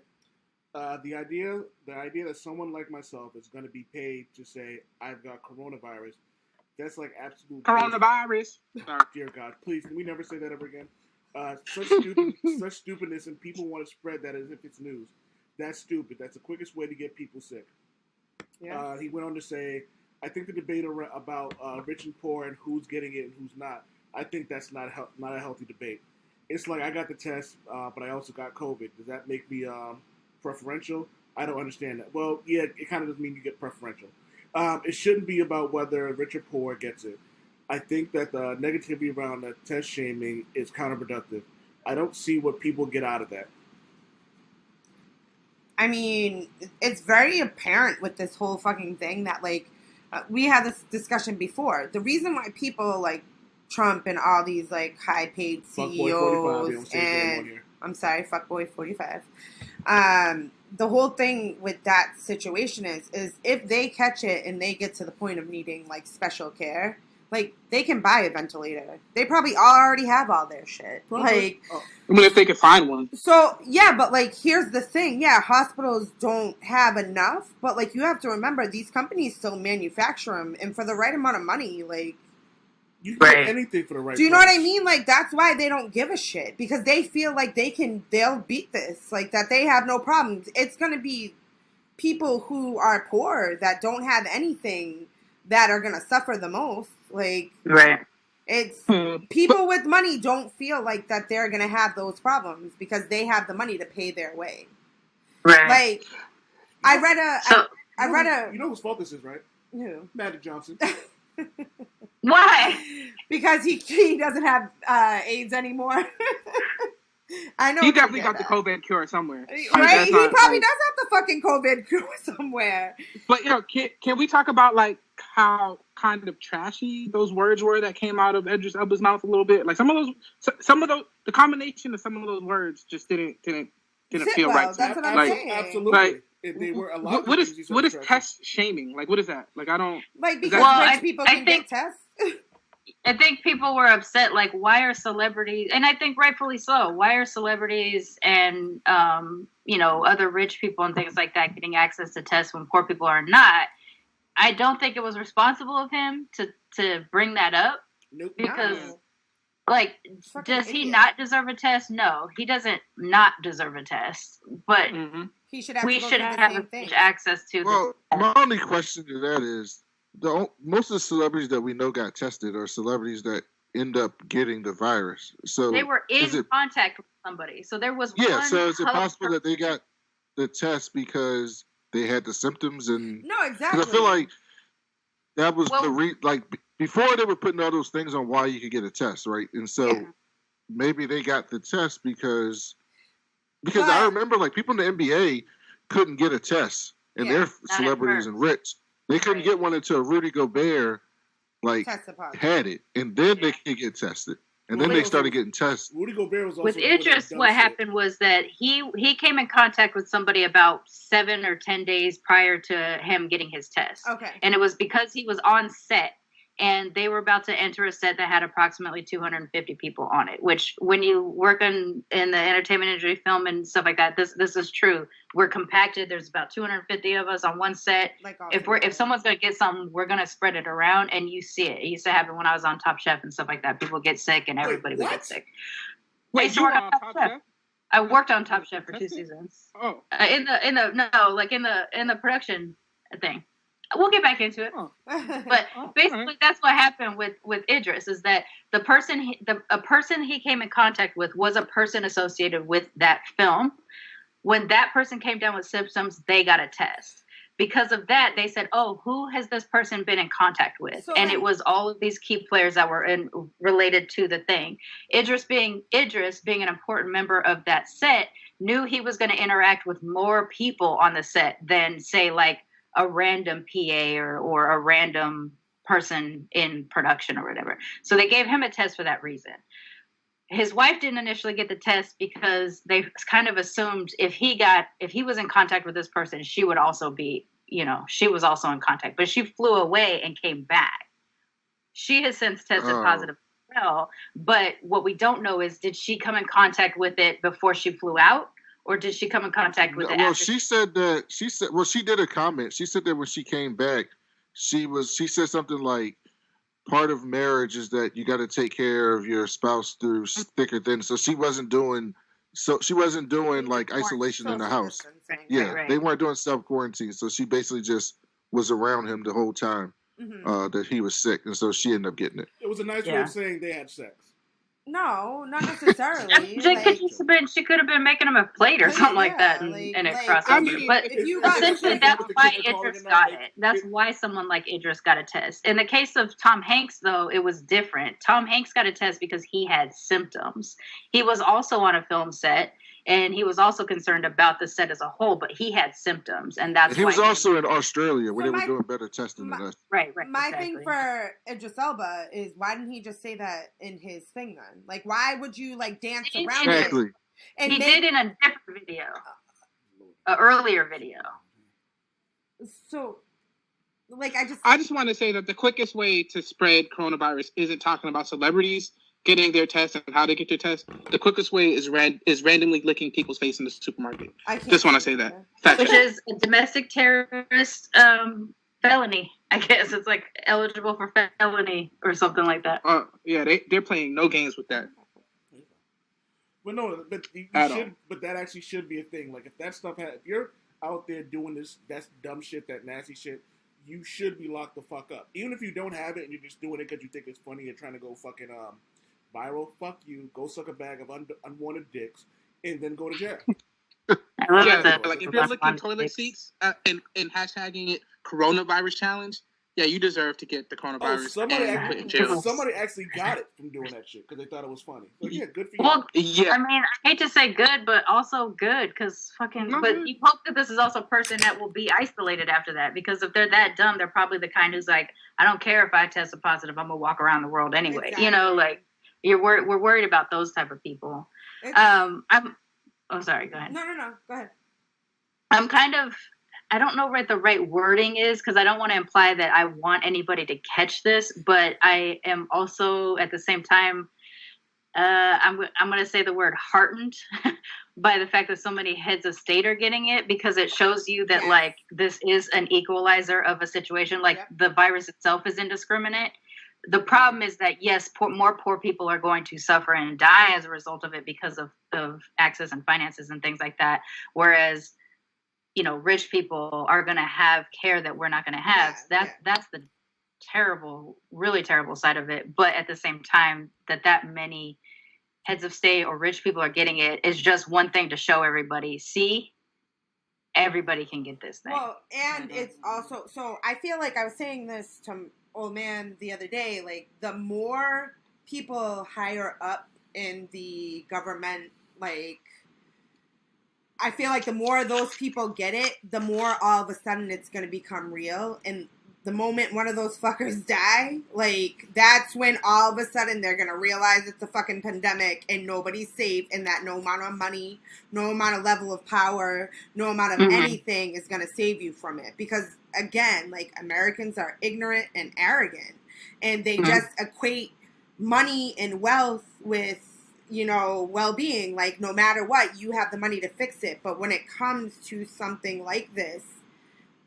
Speaker 2: the idea that someone like myself is going to be paid to say I've got coronavirus, that's absolute
Speaker 3: coronavirus.
Speaker 2: Dear God, please, can we never say that ever again? Such stupidness, and people want to spread that as if it's news. That's stupid. That's the quickest way to get people sick. Yeah. He went on to say, I think the debate about rich and poor and who's getting it and who's not, I think that's not a healthy debate. It's I got the test, but I also got COVID. Does that make me preferential? I don't understand that. Well, yeah, it kind of doesn't mean you get preferential. It shouldn't be about whether rich or poor gets it. I think that the negativity around the test shaming is counterproductive. I don't see what people get out of that.
Speaker 6: I mean, it's very apparent with this whole fucking thing that, we had this discussion before. The reason why people Trump and all these high-paid CEOs and I'm sorry, fuckboy 45. The whole thing with that situation is if they catch it and they get to the point of needing special care, they can buy a ventilator. They probably already have all their shit.
Speaker 3: I mean, if they can find one.
Speaker 6: So, yeah, but, here's the thing. Yeah, hospitals don't have enough, but, you have to remember, these companies still manufacture them, and for the right amount of money,
Speaker 2: you can get anything for the right
Speaker 6: Do you know
Speaker 2: price.
Speaker 6: what I mean? That's why they don't give a shit, because they feel they'll beat this, that they have no problems. It's going to be people who are poor that don't have anything that are going to suffer the most. It's people with money don't feel that they're going to have those problems because they have the money to pay their way.
Speaker 4: Right.
Speaker 6: Like, I read a.
Speaker 2: You know whose fault this is, right?
Speaker 6: Who?
Speaker 2: Magic Johnson.
Speaker 4: Why?
Speaker 6: Because he doesn't have AIDS anymore. I know
Speaker 3: he definitely got the COVID cure somewhere,
Speaker 6: right? He probably does have the fucking COVID cure somewhere.
Speaker 3: But can we talk about like how kind of trashy those words were that came out of Idris Elba's mouth a little bit? Like some of those, the combination of some of those words just didn't feel
Speaker 6: well,
Speaker 3: right.
Speaker 6: That's what I'm saying.
Speaker 2: Absolutely.
Speaker 3: Like,
Speaker 2: they were a lot.
Speaker 3: What is test shaming? Like, what is that? Like, I don't
Speaker 6: like because rich people can get tests.
Speaker 4: I think people were upset, like, why are celebrities, and I think rightfully so, why are celebrities and, other rich people and things like that getting access to tests when poor people are not? I don't think it was responsible of him to bring that up.
Speaker 2: Nope.
Speaker 4: Because, does he not deserve a test? No, he doesn't not deserve a test. But
Speaker 6: he should have
Speaker 4: we should have access to
Speaker 5: Well, my only question to that is, most of the celebrities that we know got tested are celebrities that end up getting the virus. So
Speaker 4: they were in contact with somebody. So there was
Speaker 5: so is it possible that they got the test because they had the symptoms? And
Speaker 6: no, exactly.
Speaker 5: Because I feel like that was before they were putting all those things on why you could get a test, right? And so maybe they got the test because I remember like people in the NBA couldn't get a test, and they're celebrities and rich. They couldn't get one until Rudy Gobert had it, and then they could get tested, and then they started getting tested.
Speaker 2: Rudy Gobert was also
Speaker 4: with Idris. What happened was that he came in contact with somebody about 7 or 10 days prior to him getting his test.
Speaker 6: Okay,
Speaker 4: and it was because he was on set. And they were about to enter a set that had approximately 250 people on it, which when you work in the entertainment industry, film and stuff like that, this is true. We're compacted. There's about 250 of us on one set. If someone's going to get something, we're going to spread it around, and you see it. It used to happen when I was on Top Chef and stuff like that. People get sick and everybody would get sick.
Speaker 3: Wait, you were on Top Chef?
Speaker 4: I worked on Top Chef for 2 seasons.
Speaker 3: Oh.
Speaker 4: In the production thing. We'll get back into it. But basically that's what happened with Idris, is that a person he came in contact with was a person associated with that film. When that person came down with symptoms, they got a test. Because of that, they said, oh, who has this person been in contact with? And it was all of these key players that were related to the thing. Idris being an important member of that set, knew he was going to interact with more people on the set than, say, like, a random PA or a random person in production or whatever. So they gave him a test for that reason. His wife didn't initially get the test because they kind of assumed if he was in contact with this person, she would also be, she was also in contact. But she flew away and came back. She has since tested positive as well. But what we don't know is, did she come in contact with it before she flew out? Or did she come in contact with it?
Speaker 5: Well, she did a comment. She said that when she came back, she said something like, part of marriage is that you got to take care of your spouse through thick or thin. So she wasn't doing like isolation in the house. Yeah, right. They weren't doing self-quarantine. So she basically just was around him the whole time that he was sick. And so she ended up getting it.
Speaker 2: It was a nice way of saying they had sex.
Speaker 6: No, not necessarily.
Speaker 4: She could have been making him a plate or something like that, and it crossed over. But essentially, that's why Idris got it. That's why someone like Idris got a test. In the case of Tom Hanks, though, it was different. Tom Hanks got a test because he had symptoms. He was also on a film set, and he was also concerned about the set as a whole, but he had symptoms, and that's why
Speaker 5: he was also in Australia where they were doing better testing than us.
Speaker 4: Right.
Speaker 6: My thing for Idris Elba is, why didn't he just say that in his thing then? Like, why would you dance around it? And
Speaker 4: he did in a different video, an earlier video.
Speaker 6: So,
Speaker 3: I just want to say that the quickest way to spread coronavirus isn't talking about celebrities getting their test and how they get their test. The quickest way is randomly licking people's face in the supermarket. Just want to say that.
Speaker 4: Which is a domestic terrorist felony. I guess it's like eligible for felony or something like that.
Speaker 3: Yeah, they're playing no games with that.
Speaker 2: But no, but that actually should be a thing. Like, if that stuff if you're out there doing that's dumb shit, that nasty shit, you should be locked the fuck up. Even if you don't have it and you're just doing it because you think it's funny and trying to go fucking viral, fuck you. Go suck a bag of unwanted dicks and then go to jail.
Speaker 3: Yeah, like if you're looking toilet seats and hashtagging it coronavirus challenge, yeah, you deserve to get the coronavirus and put in jail.
Speaker 2: Somebody actually got it from doing that shit because they thought it was funny. So yeah, good for you.
Speaker 4: Well, yeah. I mean, I hate to say good, but also good because but you hope that this is also a person that will be isolated after that, because if they're that dumb, they're probably the kind who's like, I don't care if I test positive, I'm gonna walk around the world anyway. Exactly. You know, like we're worried about those type of people. Sorry, go ahead.
Speaker 6: No, go ahead.
Speaker 4: I'm kind of, I don't know what the right wording is because I don't want to imply that I want anybody to catch this, but I am also at the same time, I'm going to say the word heartened by the fact that so many heads of state are getting it, because it shows you that like this is an equalizer of a situation. Like the virus itself is indiscriminate. The problem is that, yes, more poor people are going to suffer and die as a result of it because of access and finances and things like that. Whereas, you know, rich people are going to have care that we're not going to have. That's the terrible, really terrible side of it. But at the same time, that many heads of state or rich people are getting it is just one thing to show everybody. See, everybody can get this thing.
Speaker 6: Well, and it's also, so I feel like I was saying this to old man the other day, like the more people higher up in the government, like I feel like the more those people get it, the more all of a sudden it's going to become real. And the moment one of those fuckers die, like that's when all of a sudden they're going to realize it's a fucking pandemic and nobody's safe, and that no amount of money, no amount of level of power, no amount of anything is going to save you from it. Because again, like Americans are ignorant and arrogant, and they just equate money and wealth with, you know, well-being. Like no matter what, you have the money to fix it. But when it comes to something like this,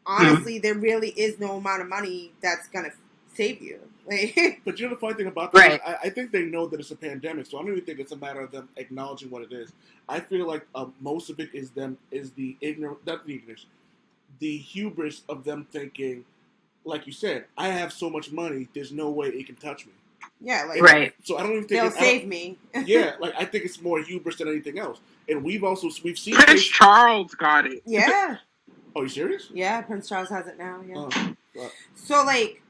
Speaker 6: honestly, there really is no amount of money that's going to save you.
Speaker 2: But you know the funny thing about that? Right. I think they know that it's a pandemic, so I don't even think it's a matter of them acknowledging what it is. I feel like most of it is the ignorance, not the ignorance, the hubris of them thinking, like you said, I have so much money, there's no way it can touch me.
Speaker 6: Yeah, like
Speaker 4: right.
Speaker 2: So I don't even think
Speaker 6: they'll save me.
Speaker 2: Yeah, like I think it's more hubris than anything else. And we've seen
Speaker 3: Prince Charles got it.
Speaker 6: Yeah.
Speaker 2: Oh, you serious?
Speaker 6: Yeah, Prince Charles has it now. Yeah.
Speaker 2: Oh.
Speaker 6: So like,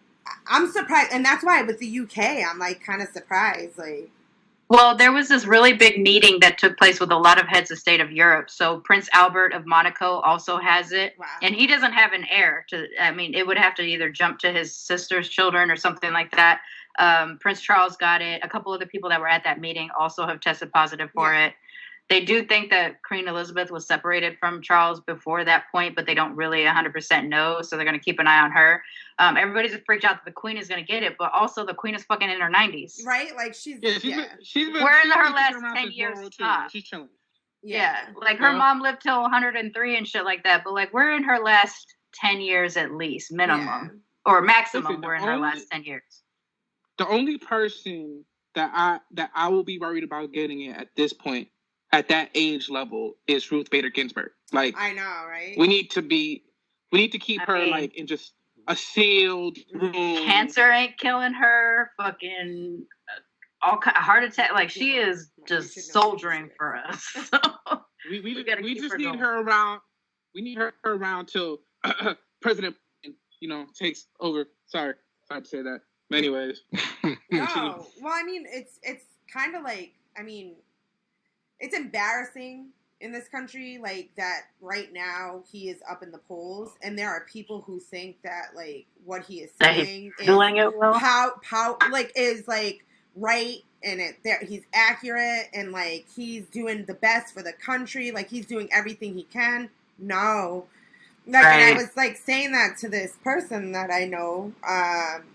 Speaker 6: I'm surprised, and that's why with the UK, I'm like kind of surprised. Like,
Speaker 4: well, there was this really big meeting that took place with a lot of heads of state of Europe. So Prince Albert of Monaco also has it, and he doesn't have an heir. I mean, it would have to either jump to his sister's children or something like that. Prince Charles got it. A couple other people that were at that meeting also have tested positive for it. They do think that Queen Elizabeth was separated from Charles before that point, but they don't really 100% know, so they're going to keep an eye on her. Everybody's freaked out that the Queen is going to get it, but also the Queen is fucking in her 90s.
Speaker 6: Right? Like, she's
Speaker 4: we're in her last 10 years top.
Speaker 3: She's chilling.
Speaker 4: Yeah. Like, her mom lived till 103 and shit like that, but, like, we're in her last 10 years at least, minimum. Or maximum, we're in her last 10 years.
Speaker 3: The only person that I will be worried about getting it at this point, at that age level, is Ruth Bader Ginsburg. Like,
Speaker 6: I know, right?
Speaker 3: We need to keep her like in just a sealed room.
Speaker 4: Cancer ain't killing her. Fucking all kind of heart attack. Like, she is just soldiering for us.
Speaker 3: We just need her around. We need her around till President, takes over. Sorry to say that. But anyways,
Speaker 6: no. Well, I mean, it's kind of like, I mean, it's embarrassing in this country, like, that right now he is up in the polls, and there are people who think that, like, what he is saying is
Speaker 4: doing it well,
Speaker 6: is like right, and he's accurate, and like he's doing the best for the country, like he's doing everything he can. No. Like, right. And I was, like, saying that to this person that I know,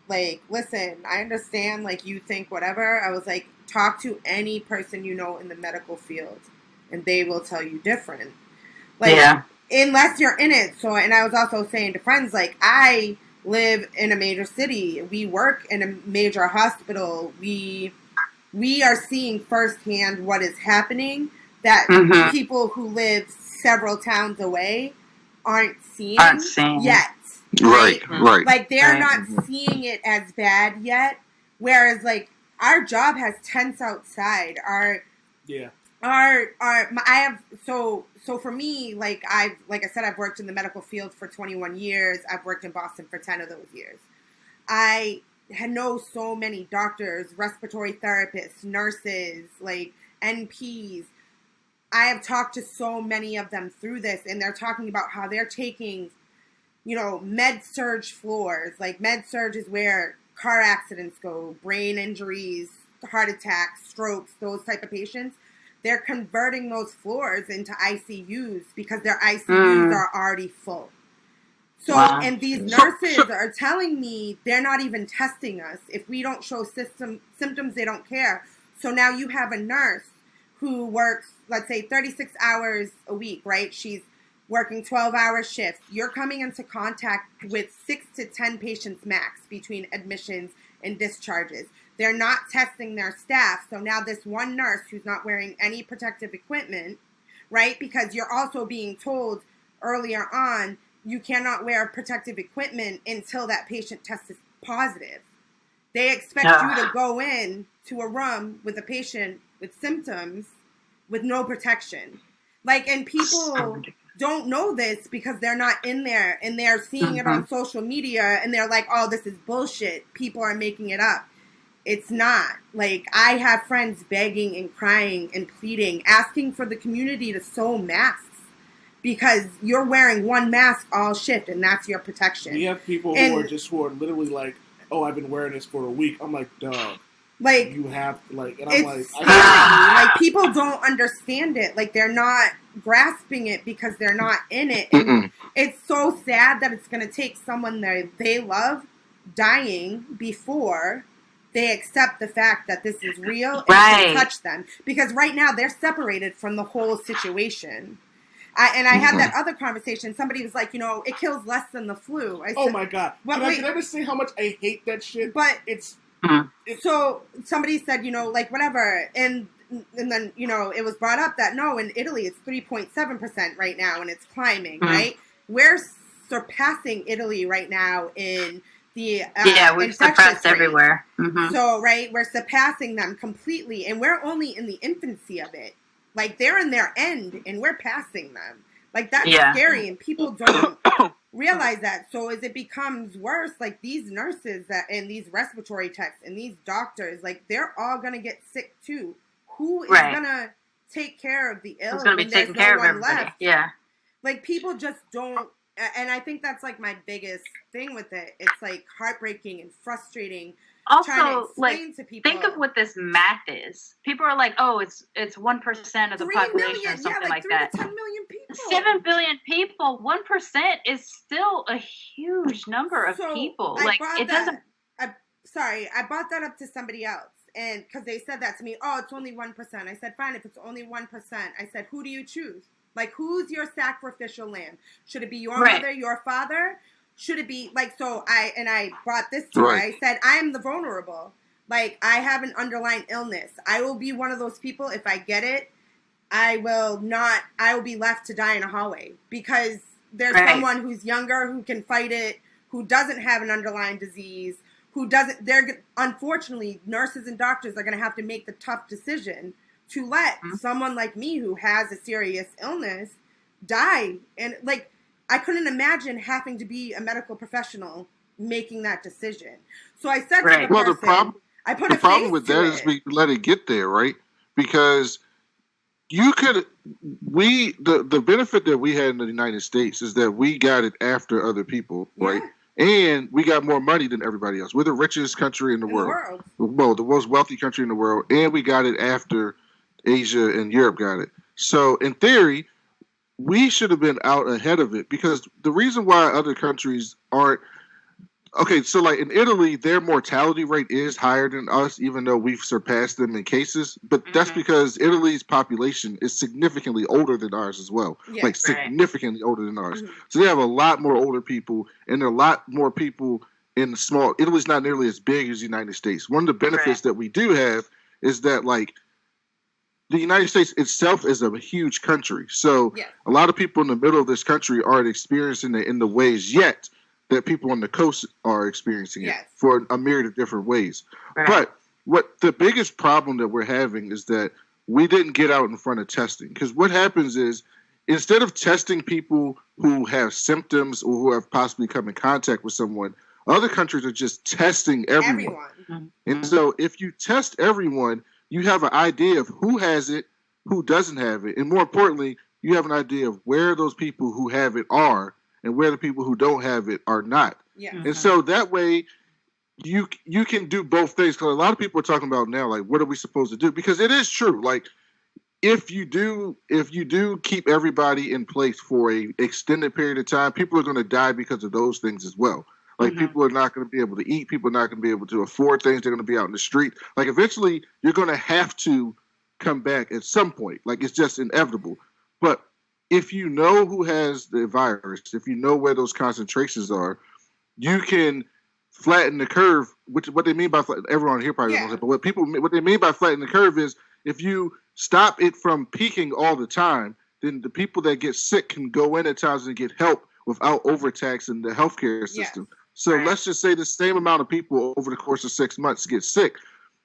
Speaker 6: like, listen, I understand, like, you think whatever. I was like, talk to any person you know in the medical field, and they will tell you different. Like, unless you're in it. So, and I was also saying to friends, like, I live in a major city. We work in a major hospital. We are seeing firsthand what is happening that people who live several towns away aren't seeing yet.
Speaker 5: Right.
Speaker 6: Like, they're not seeing it as bad yet. Whereas, like, our job has tents outside. So for me, like I said, I've worked in the medical field for 21 years. I've worked in Boston for 10 of those years. I know so many doctors, respiratory therapists, nurses, like NPs. I have talked to so many of them through this, and they're talking about how they're taking, med surge floors. Like med surge is where car accidents go, brain injuries, heart attacks, strokes, those type of patients. They're converting those floors into ICUs because their ICUs are already full. So, and these nurses are telling me they're not even testing us. If we don't show symptoms, they don't care. So now you have a nurse who works, let's say, 36 hours a week, right? She's working 12-hour shifts. You're coming into contact with 6 to 10 patients max between admissions and discharges. They're not testing their staff. So now this one nurse who's not wearing any protective equipment, right? Because you're also being told earlier on, you cannot wear protective equipment until that patient tests positive. They expect you to go in to a room with a patient with symptoms with no protection. Like, and people don't know this because they're not in there and they're seeing it on social media and they're like, oh, this is bullshit. People are making it up. It's not. Like, I have friends begging and crying and pleading, asking for the community to sew masks because you're wearing one mask all shift and that's your protection.
Speaker 2: We have people who are literally like, oh, I've been wearing this for a week. I'm like, dog.
Speaker 6: Like,
Speaker 2: you have, like, and
Speaker 6: I'm
Speaker 2: like,
Speaker 6: like, people don't understand it. Like, they're not grasping it because they're not in it. And it's so sad that it's going to take someone that they love dying before they accept the fact that this is real and can touch them. Because right now they're separated from the whole situation. I had that other conversation. Somebody was like, it kills less than the flu. I said,
Speaker 2: oh my God. Can I just say how much I hate that shit?
Speaker 6: But it's so somebody said, like whatever. And then, it was brought up that no, in Italy it's 3.7% right now and it's climbing, right? We're surpassing Italy right now in the
Speaker 4: we've surpassed everywhere.
Speaker 6: So, right, we're surpassing them completely and we're only in the infancy of it. Like, they're in their end, and we're passing them. Like, that's scary, and people don't realize that. So as it becomes worse, like, these nurses and these respiratory techs and these doctors, like, they're all going to get sick, too. Who is going to take care of the ill?
Speaker 4: Who's going to be taking care of everybody? Left? Yeah.
Speaker 6: Like, people just don't, and I think that's, like, my biggest thing with it. It's, like, heartbreaking and frustrating.
Speaker 4: Also, like, think of what this math is. People are like, "Oh, it's 1% of the population or something like that."
Speaker 6: 10 million people.
Speaker 4: 7 billion people. 1% is still a huge number of people. Like, it doesn't.
Speaker 6: I brought that up to somebody else, and because they said that to me, oh, it's only 1%. I said, fine, if it's only 1%. I said, who do you choose? Like, who's your sacrificial lamb? Should it be your mother, your father? Should it be, like, so I brought this to her. I said, I am the vulnerable. Like, I have an underlying illness. I will be one of those people, if I get it, I will be left to die in a hallway. Because there's someone who's younger, who can fight it, who doesn't have an underlying disease, unfortunately, nurses and doctors are going to have to make the tough decision to let someone like me who has a serious illness die. And, like, I couldn't imagine having to be a medical professional making that decision. So I said to the person,
Speaker 5: the problem with that is we let it get there, right? Because the benefit that we had in the United States is that we got it after other people, right? And we got more money than everybody else. We're the richest country in the world. Well, the most wealthy country in the world, and we got it after Asia and Europe got it. So in theory, we should have been out ahead of it, because the reason why other countries aren't okay. So like in Italy, their mortality rate is higher than us, even though we've surpassed them in cases. But that's because Italy's population is significantly older than ours as well, significantly older than ours. So they have a lot more older people, and there are a lot more people in small. Italy's not nearly as big as the United States. One of the benefits that we do have is that, like, the United States itself is a huge country. So a lot of people in the middle of this country aren't experiencing it in the ways yet that people on the coast are experiencing it for a myriad of different ways. But what the biggest problem that we're having is that we didn't get out in front of testing. Because what happens is, instead of testing people who have symptoms or who have possibly come in contact with someone, other countries are just testing everyone. And so if you test everyone, you have an idea of who has it, who doesn't have it. And more importantly, you have an idea of where those people who have it are and where the people who don't have it are not.
Speaker 6: Yeah.
Speaker 5: And so that way you can do both things. Because a lot of people are talking about now, like, what are we supposed to do? Because it is true. Like, if you do keep everybody in place for a extended period of time, people are going to die because of those things as well. Like, people are not going to be able to eat. People are not going to be able to afford things. They're going to be out in the street. Like, eventually, you're going to have to come back at some point. Like, it's just inevitable. But if you know who has the virus, if you know where those concentrations are, you can flatten the curve. Which what they mean by everyone here probably doesn't know, but what they mean by flatten the curve is if you stop it from peaking all the time, then the people that get sick can go in at times and get help without overtaxing the healthcare system. So let's just say the same amount of people over the course of 6 months get sick.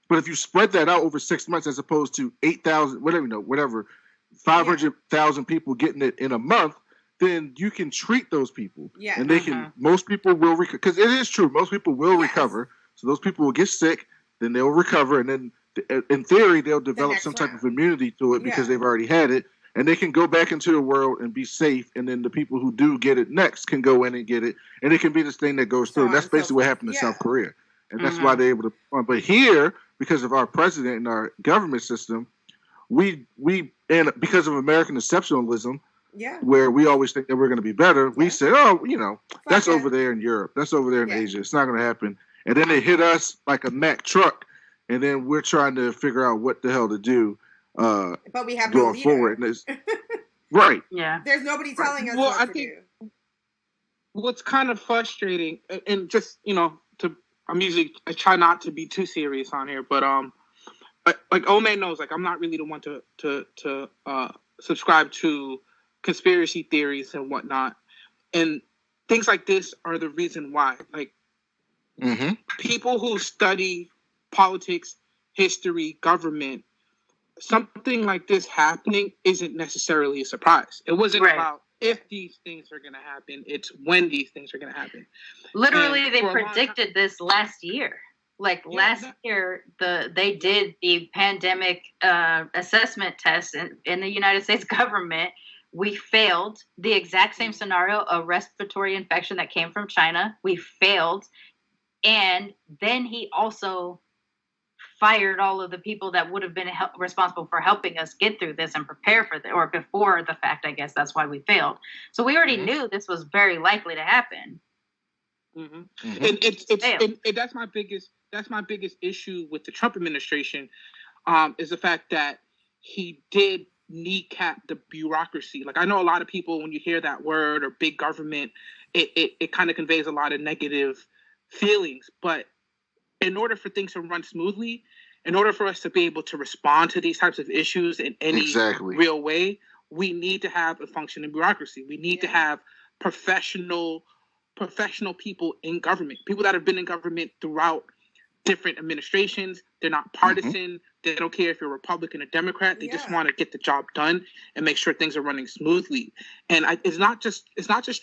Speaker 5: But if you spread that out over 6 months as opposed to 8,000, whatever, 500,000 people getting it in a month, then you can treat those people. Yeah. And they can, most people will recover. Because it is true, most people will recover. So those people will get sick, then they'll recover, and then in theory, they'll develop some type of immunity to it because they've already had it. And they can go back into the world and be safe. And then the people who do get it next can go in and get it. And it can be this thing that goes through. And that's basically what happened in South Korea. And that's why they're able to. But here, because of our president and our government system, we and because of American exceptionalism, where we always think that we're going to be better, we say, that's over there in Europe. That's over there in Asia. It's not going to happen. And then they hit us like a Mack truck. And then we're trying to figure out what the hell to do.
Speaker 6: But we have no leader.
Speaker 5: Forward. Right.
Speaker 4: Yeah.
Speaker 6: There's nobody telling us what to do.
Speaker 3: What's kind of frustrating, and just, I try not to be too serious on here, but like Oman knows, like, I'm not really the one to subscribe to conspiracy theories and whatnot. And things like this are the reason why. Like, people who study politics, history, government, something like this happening isn't necessarily a surprise. It wasn't about if these things are going to happen. It's when these things are going to happen.
Speaker 4: Literally, they predicted this last year. Like last year, they did the pandemic assessment test in the United States government. We failed. The exact same scenario, a respiratory infection that came from China. We failed. And then he also fired all of the people that would have been responsible for helping us get through this and prepare for or before the fact, I guess that's why we failed. So we already knew this was very likely to happen.
Speaker 3: And that's my biggest issue with the Trump administration, is the fact that he did kneecap the bureaucracy. Like, I know a lot of people, when you hear that word or big government, it kind of conveys a lot of negative feelings, but in order for things to run smoothly, in order for us to be able to respond to these types of issues in any real way, we need to have a functioning bureaucracy. We need to have professional people in government, people that have been in government throughout different administrations. They're not partisan. They don't care if you're a Republican or Democrat. They just want to get the job done and make sure things are running smoothly. And it's not just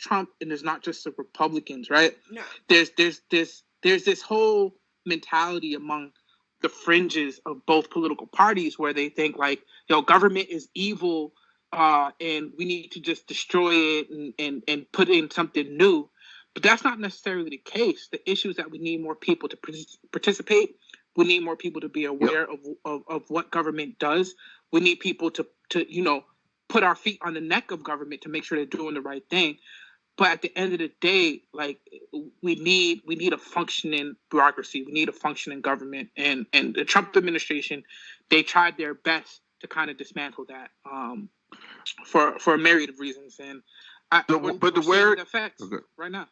Speaker 3: Trump, and it's not just the Republicans, right? No. There's this whole mentality among the fringes of both political parties where they think like, government is evil, and we need to just destroy it and put in something new. But that's not necessarily the case. The issue is that we need more people to participate. We need more people to be aware of what government does. We need people to put our feet on the neck of government to make sure they're doing the right thing. But at the end of the day, like, we need a functioning bureaucracy. We need a functioning government. And the Trump administration, they tried their best to kind of dismantle that for a myriad of reasons. And the effects right now.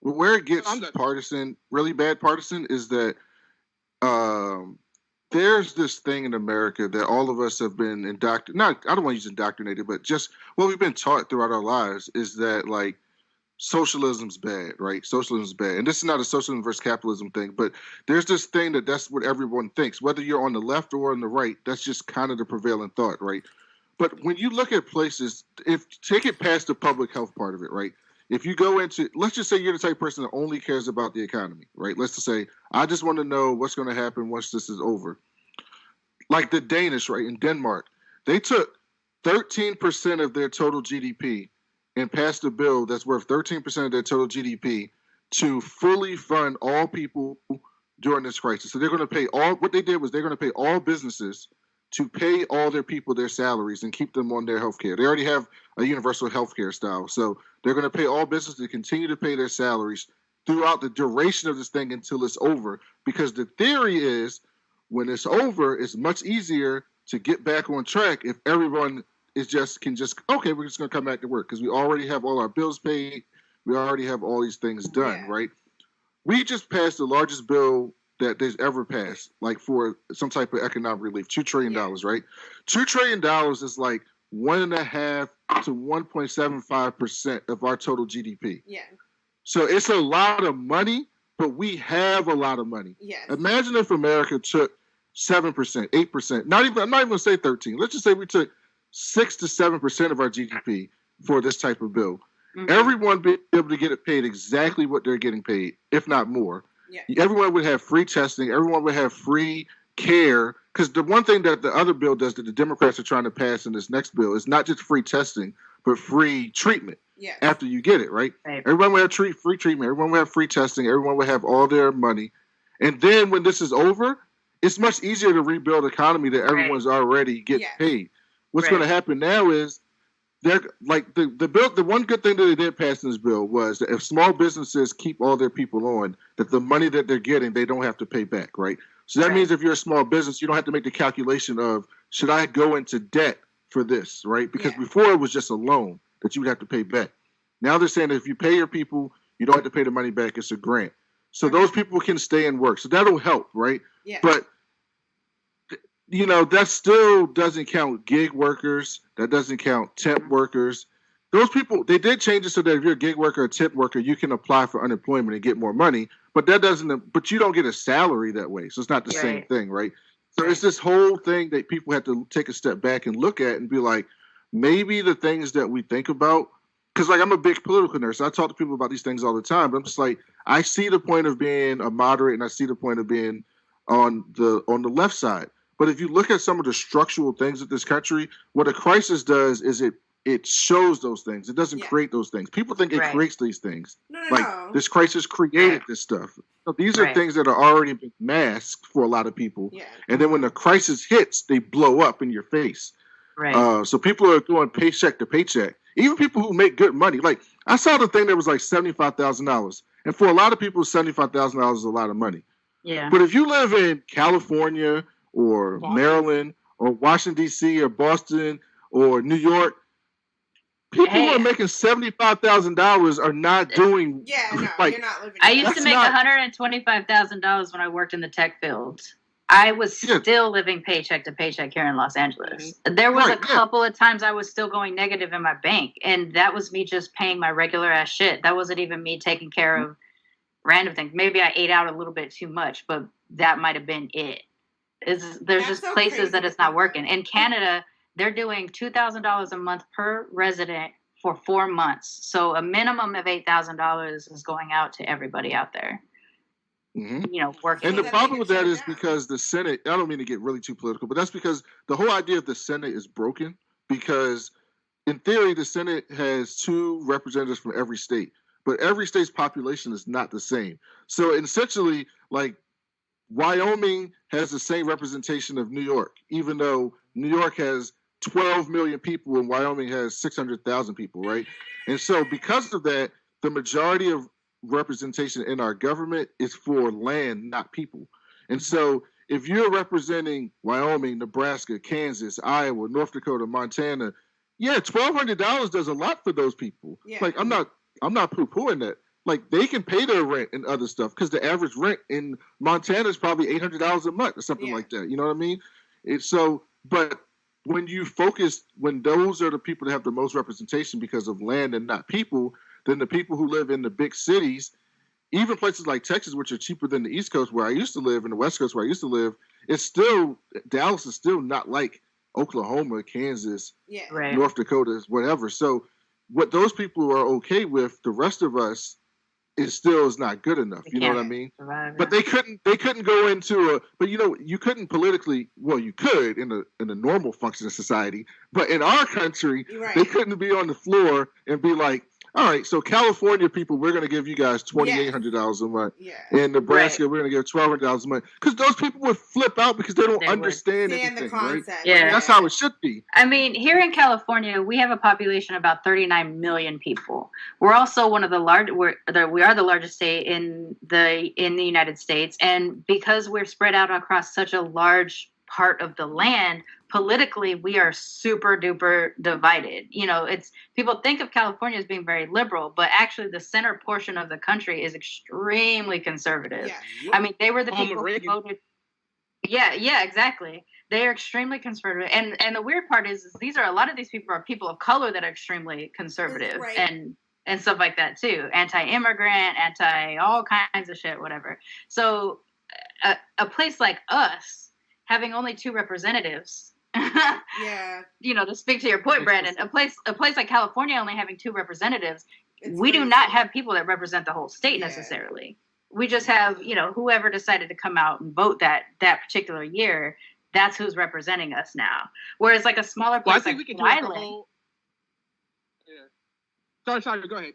Speaker 5: Where it gets partisan, really bad partisan, is that there's this thing in America that all of us have been indoctrinated. I don't want to use indoctrinated, but just what we've been taught throughout our lives is that, like, socialism's bad, right? Socialism's bad. And this is not a socialism versus capitalism thing, but there's this thing that's what everyone thinks. Whether you're on the left or on the right, that's just kind of the prevailing thought, right? But when you look at places, take it past the public health part of it, right? If you go into, let's just say you're the type of person that only cares about the economy, right? Let's just say, I just want to know what's going to happen once this is over. Like the Danish, right, in Denmark, they took 13% of their total GDP and passed a bill that's worth 13% of their total GDP to fully fund all people during this crisis. So they're going to pay what they did was they're going to pay all businesses to pay all their people their salaries and keep them on their health care. They already have a universal health care style. So they're going to pay all businesses to continue to pay their salaries throughout the duration of this thing until it's over. Because the theory is when it's over, it's much easier to get back on track if everyone we're just going to come back to work because we already have all our bills paid. We already have all these things done, right? We just passed the largest bill that there's ever passed, like for some type of economic relief, $2 trillion, right? $2 trillion is like 1.5 to 1.75% of our total GDP. Yeah. So it's a lot of money, but we have a lot of money. Yeah. Imagine if America took 7%, 8%, I'm not even going to say 13. Let's just say we took 6 to 7% of our GDP for this type of bill. Mm-hmm. Everyone be able to get it paid exactly what they're getting paid, if not more. Yeah. Everyone would have free testing. Everyone would have free care. Because the one thing that the other bill does that the Democrats are trying to pass in this next bill is not just free testing, but free treatment after you get it, right? Everyone would have free treatment. Everyone would have free testing. Everyone would have all their money. And then when this is over, it's much easier to rebuild the economy that everyone's already getting paid. What's going to happen now is they're like the bill. The one good thing that they did pass in this bill was that if small businesses keep all their people on, that the money that they're getting, they don't have to pay back, right? So that means if you're a small business, you don't have to make the calculation of should I go into debt for this, right? Because before it was just a loan that you would have to pay back. Now they're saying that if you pay your people, you don't have to pay the money back. It's a grant. So those people can stay and work. So that'll help, right? Yeah. But that still doesn't count gig workers. That doesn't count temp workers. Those people, they did change it so that if you're a gig worker or temp worker, you can apply for unemployment and get more money. But but you don't get a salary that way. So it's not the same thing, right? So it's this whole thing that people have to take a step back and look at and be like, maybe the things that we think about, because like I'm a big political nerd, so I talk to people about these things all the time. But I'm just like, I see the point of being a moderate and I see the point of being on the left side. But if you look at some of the structural things of this country, what a crisis does is it shows those things. It doesn't create those things. People think it creates these things. No. This crisis created this stuff. So these are things that are already been masked for a lot of people. Yeah. And then when the crisis hits, they blow up in your face. Right. So people are doing paycheck to paycheck. Even people who make good money. Like I saw the thing that was like $75,000. And for a lot of people, $75,000 is a lot of money. Yeah. But if you live in California or Maryland or Washington, D.C. or Boston or New York, people who are making $75,000 are not doing. Yeah, no, you're not living.
Speaker 4: I used to make $125,000 when I worked in the tech field. I was still living paycheck to paycheck here in Los Angeles. Mm-hmm. There was a couple of times I was still going negative in my bank, and that was me just paying my regular ass shit. That wasn't even me taking care of random things. Maybe I ate out a little bit too much, but that might have been it. There's just places that it's not working. In Canada, they're doing $2,000 a month per resident for 4 months. So a minimum of $8,000 is going out to everybody out there. Mm-hmm. Working.
Speaker 5: And the problem with that is because the Senate, I don't mean to get really too political, but that's because the whole idea of the Senate is broken because in theory, the Senate has 2 representatives from every state, but every state's population is not the same. So essentially, like, Wyoming has the same representation of New York, even though New York has 12 million people and Wyoming has 600,000 people, right? And so because of that, the majority of representation in our government is for land, not people. And so if you're representing Wyoming, Nebraska, Kansas, Iowa, North Dakota, Montana, $1,200 does a lot for those people. Yeah. Like, I'm not poo-pooing that. Like, they can pay their rent and other stuff because the average rent in Montana is probably $800 a month or something like that. You know what I mean? But when those are the people that have the most representation because of land and not people, then the people who live in the big cities, even places like Texas, which are cheaper than the East Coast where I used to live, and the West Coast where I used to live, Dallas is still not like Oklahoma, Kansas, North Dakota, whatever. So what those people are okay with, the rest of us, is not good enough. You know what I mean? But they couldn't go into you couldn't politically, well, you could in a normal functioning society, but in our country, they couldn't be on the floor and be like, all right, so California people, we're going to give you guys $2,800 a month. Yeah. In Nebraska, we're going to give $1,200 a month. Because those people would flip out because they don't understand anything, the concept. Right?
Speaker 4: Yeah.
Speaker 5: That's how it should be.
Speaker 4: I mean, here in California, we have a population of about 39 million people. We're also one of the we are the largest state in the United States. And because we're spread out across such a large part of the land, politically, we are super duper divided. You know, people think of California as being very liberal, but actually the center portion of the country is extremely conservative. Yeah. I mean, they were the people who voted. Yeah, exactly. They are extremely conservative. And the weird part is a lot of these people are people of color that are extremely conservative and stuff like that too. Anti-immigrant, anti all kinds of shit, whatever. So a place like us, having only 2 representatives, you know, to speak to your point, Brandon, a place like California only having 2 representatives, we do not have people that represent the whole state necessarily. We just have, you know, whoever decided to come out and vote that particular year, that's who's representing us now. Whereas like a smaller place like Rhode Island.
Speaker 3: Sorry, go ahead.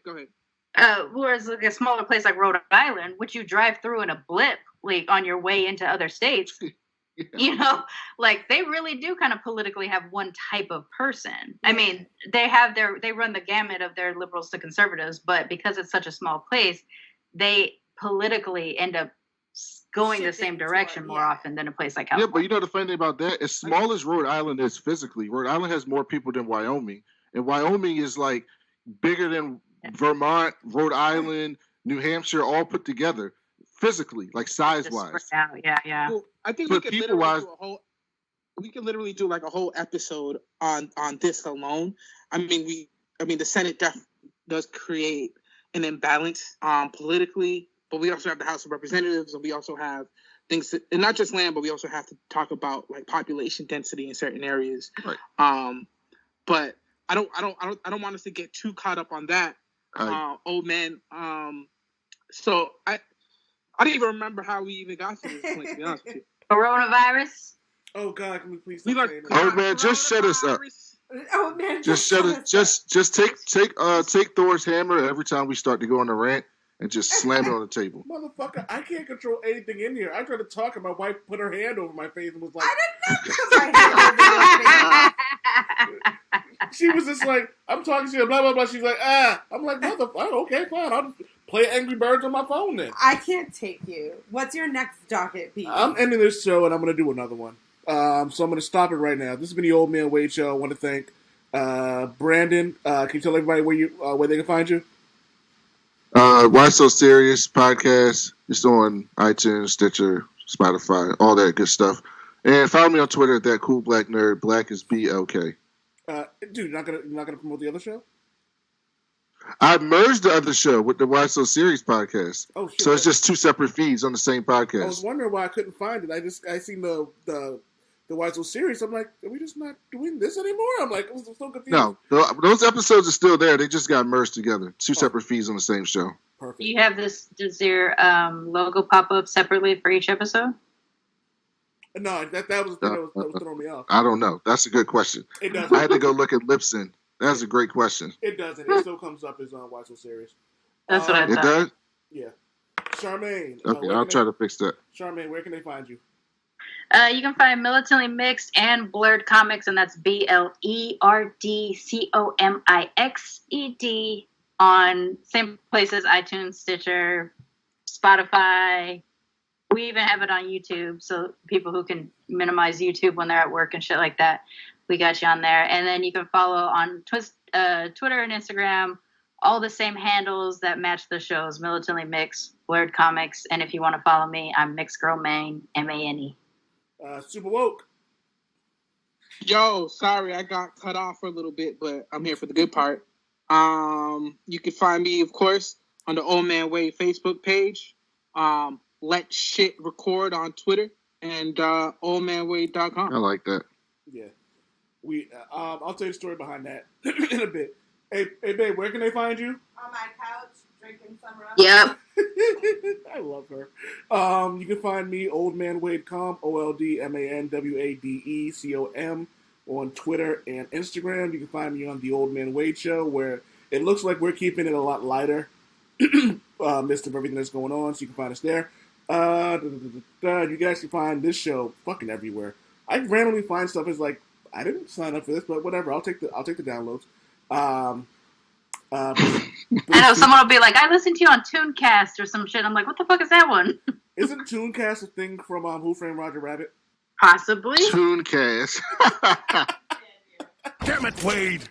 Speaker 4: Whereas like a smaller place like Rhode Island, which you drive through in a blip, like on your way into other states. You know, like they really do kind of politically have one type of person. I mean, they run the gamut of their liberals to conservatives, but because it's such a small place, they politically end up going the same direction more often than a place like California.
Speaker 5: Yeah, but you know the funny thing about that, as small as Rhode Island is physically, Rhode Island has more people than Wyoming, and Wyoming is like bigger than Vermont, Rhode Island, New Hampshire, all put together. Physically, like size-wise.
Speaker 4: Yeah.
Speaker 3: Well, I think we could literally do like a whole episode on this alone. I mean, the Senate does create an imbalance politically, but we also have the House of Representatives, and we also have things and not just land, but we also have to talk about like population density in certain areas. Right. But I don't want us to get too caught up on that. Old man. So I didn't even remember how we even got to this point, to be honest with you.
Speaker 4: Coronavirus?
Speaker 2: Oh, God, can we please
Speaker 5: stop saying that? Oh, man, just shut us up.
Speaker 6: Oh, man,
Speaker 5: just shut it. Just take Thor's hammer every time we start to go on a rant and just slam it on the table.
Speaker 2: Motherfucker, I can't control anything in here. I tried to talk and my wife put her hand over my face and was like...
Speaker 6: I did not put my hand over your face.
Speaker 2: She was just like, I'm talking to you, blah, blah, blah. She's like, I'm like, motherfucker, okay, fine. I'll just play Angry Birds on my phone then.
Speaker 6: I can't take you. What's your next docket piece?
Speaker 2: I'm ending this show and I'm going to do another one. So I'm going to stop it right now. This has been the Old Man Wade Show. I want to thank Brandon. Can you tell everybody where they can find you?
Speaker 5: Why So Serious podcast. It's on iTunes, Stitcher, Spotify, all that good stuff. And follow me on Twitter at that Cool Blk Nerd. Black is BLK.
Speaker 2: Dude, you're not gonna promote the other show?
Speaker 5: I merged the other show with the Why So Serious podcast. Oh, shit. So it's just 2 separate feeds on the same podcast.
Speaker 2: I was wondering why I couldn't find it. I seen the Why So Serious. I'm like, are we just not doing this anymore? I'm like, I was so confused.
Speaker 5: No, those episodes are still there. They just got merged together. 2 separate feeds on the same show.
Speaker 2: Perfect.
Speaker 4: You have does your logo pop up separately for each episode?
Speaker 2: No, that was throwing me off.
Speaker 5: I don't know. That's a good question.
Speaker 2: It doesn't.
Speaker 5: I had to go look at Lipson. That's a great question.
Speaker 2: It doesn't. It still comes up as Why So Serious.
Speaker 4: That's what I thought.
Speaker 5: It does?
Speaker 2: Yeah. Charmaine.
Speaker 5: Okay, I'll try to fix that.
Speaker 2: Charmaine, where can they find you?
Speaker 4: You can find Militantly Mixed and Blerd Comics, and that's BLERDCOMIXED on same places, iTunes, Stitcher, Spotify. We even have it on YouTube, so people who can minimize YouTube when they're at work and shit like that, we got you on there. And then you can follow on Twitter and Instagram, all the same handles that match the shows, Militantly Mixed, Blerd Comics, and if you want to follow me, I'm Mixed Girl Maine, MANE.
Speaker 2: Super Woke.
Speaker 3: Yo, sorry, I got cut off for a little bit, but I'm here for the good part. You can find me, of course, on the Old Man Wade Facebook page. Let Shit Record on Twitter and oldmanwade.com.
Speaker 5: I like that.
Speaker 2: Yeah. I'll tell you the story behind that in a bit. Hey, babe, where can they find you?
Speaker 6: On my couch, drinking some rum.
Speaker 4: Yep.
Speaker 2: I love her. You can find me, oldmanwadecom, OldManWadecom, on Twitter and Instagram. You can find me on The Old Man Wade Show, where it looks like we're keeping it a lot lighter midst of everything that's going on, so you can find us there. You guys can find this show fucking everywhere. I randomly find stuff as like, I didn't sign up for this, but whatever. I'll take the downloads.
Speaker 4: I know someone will be like, I listened to you on Tooncast or some shit. I'm like, what the fuck is that one?
Speaker 2: Isn't Tooncast a thing from Who Framed Roger Rabbit?
Speaker 4: Possibly.
Speaker 5: Tooncast.
Speaker 1: Damn it, Wade.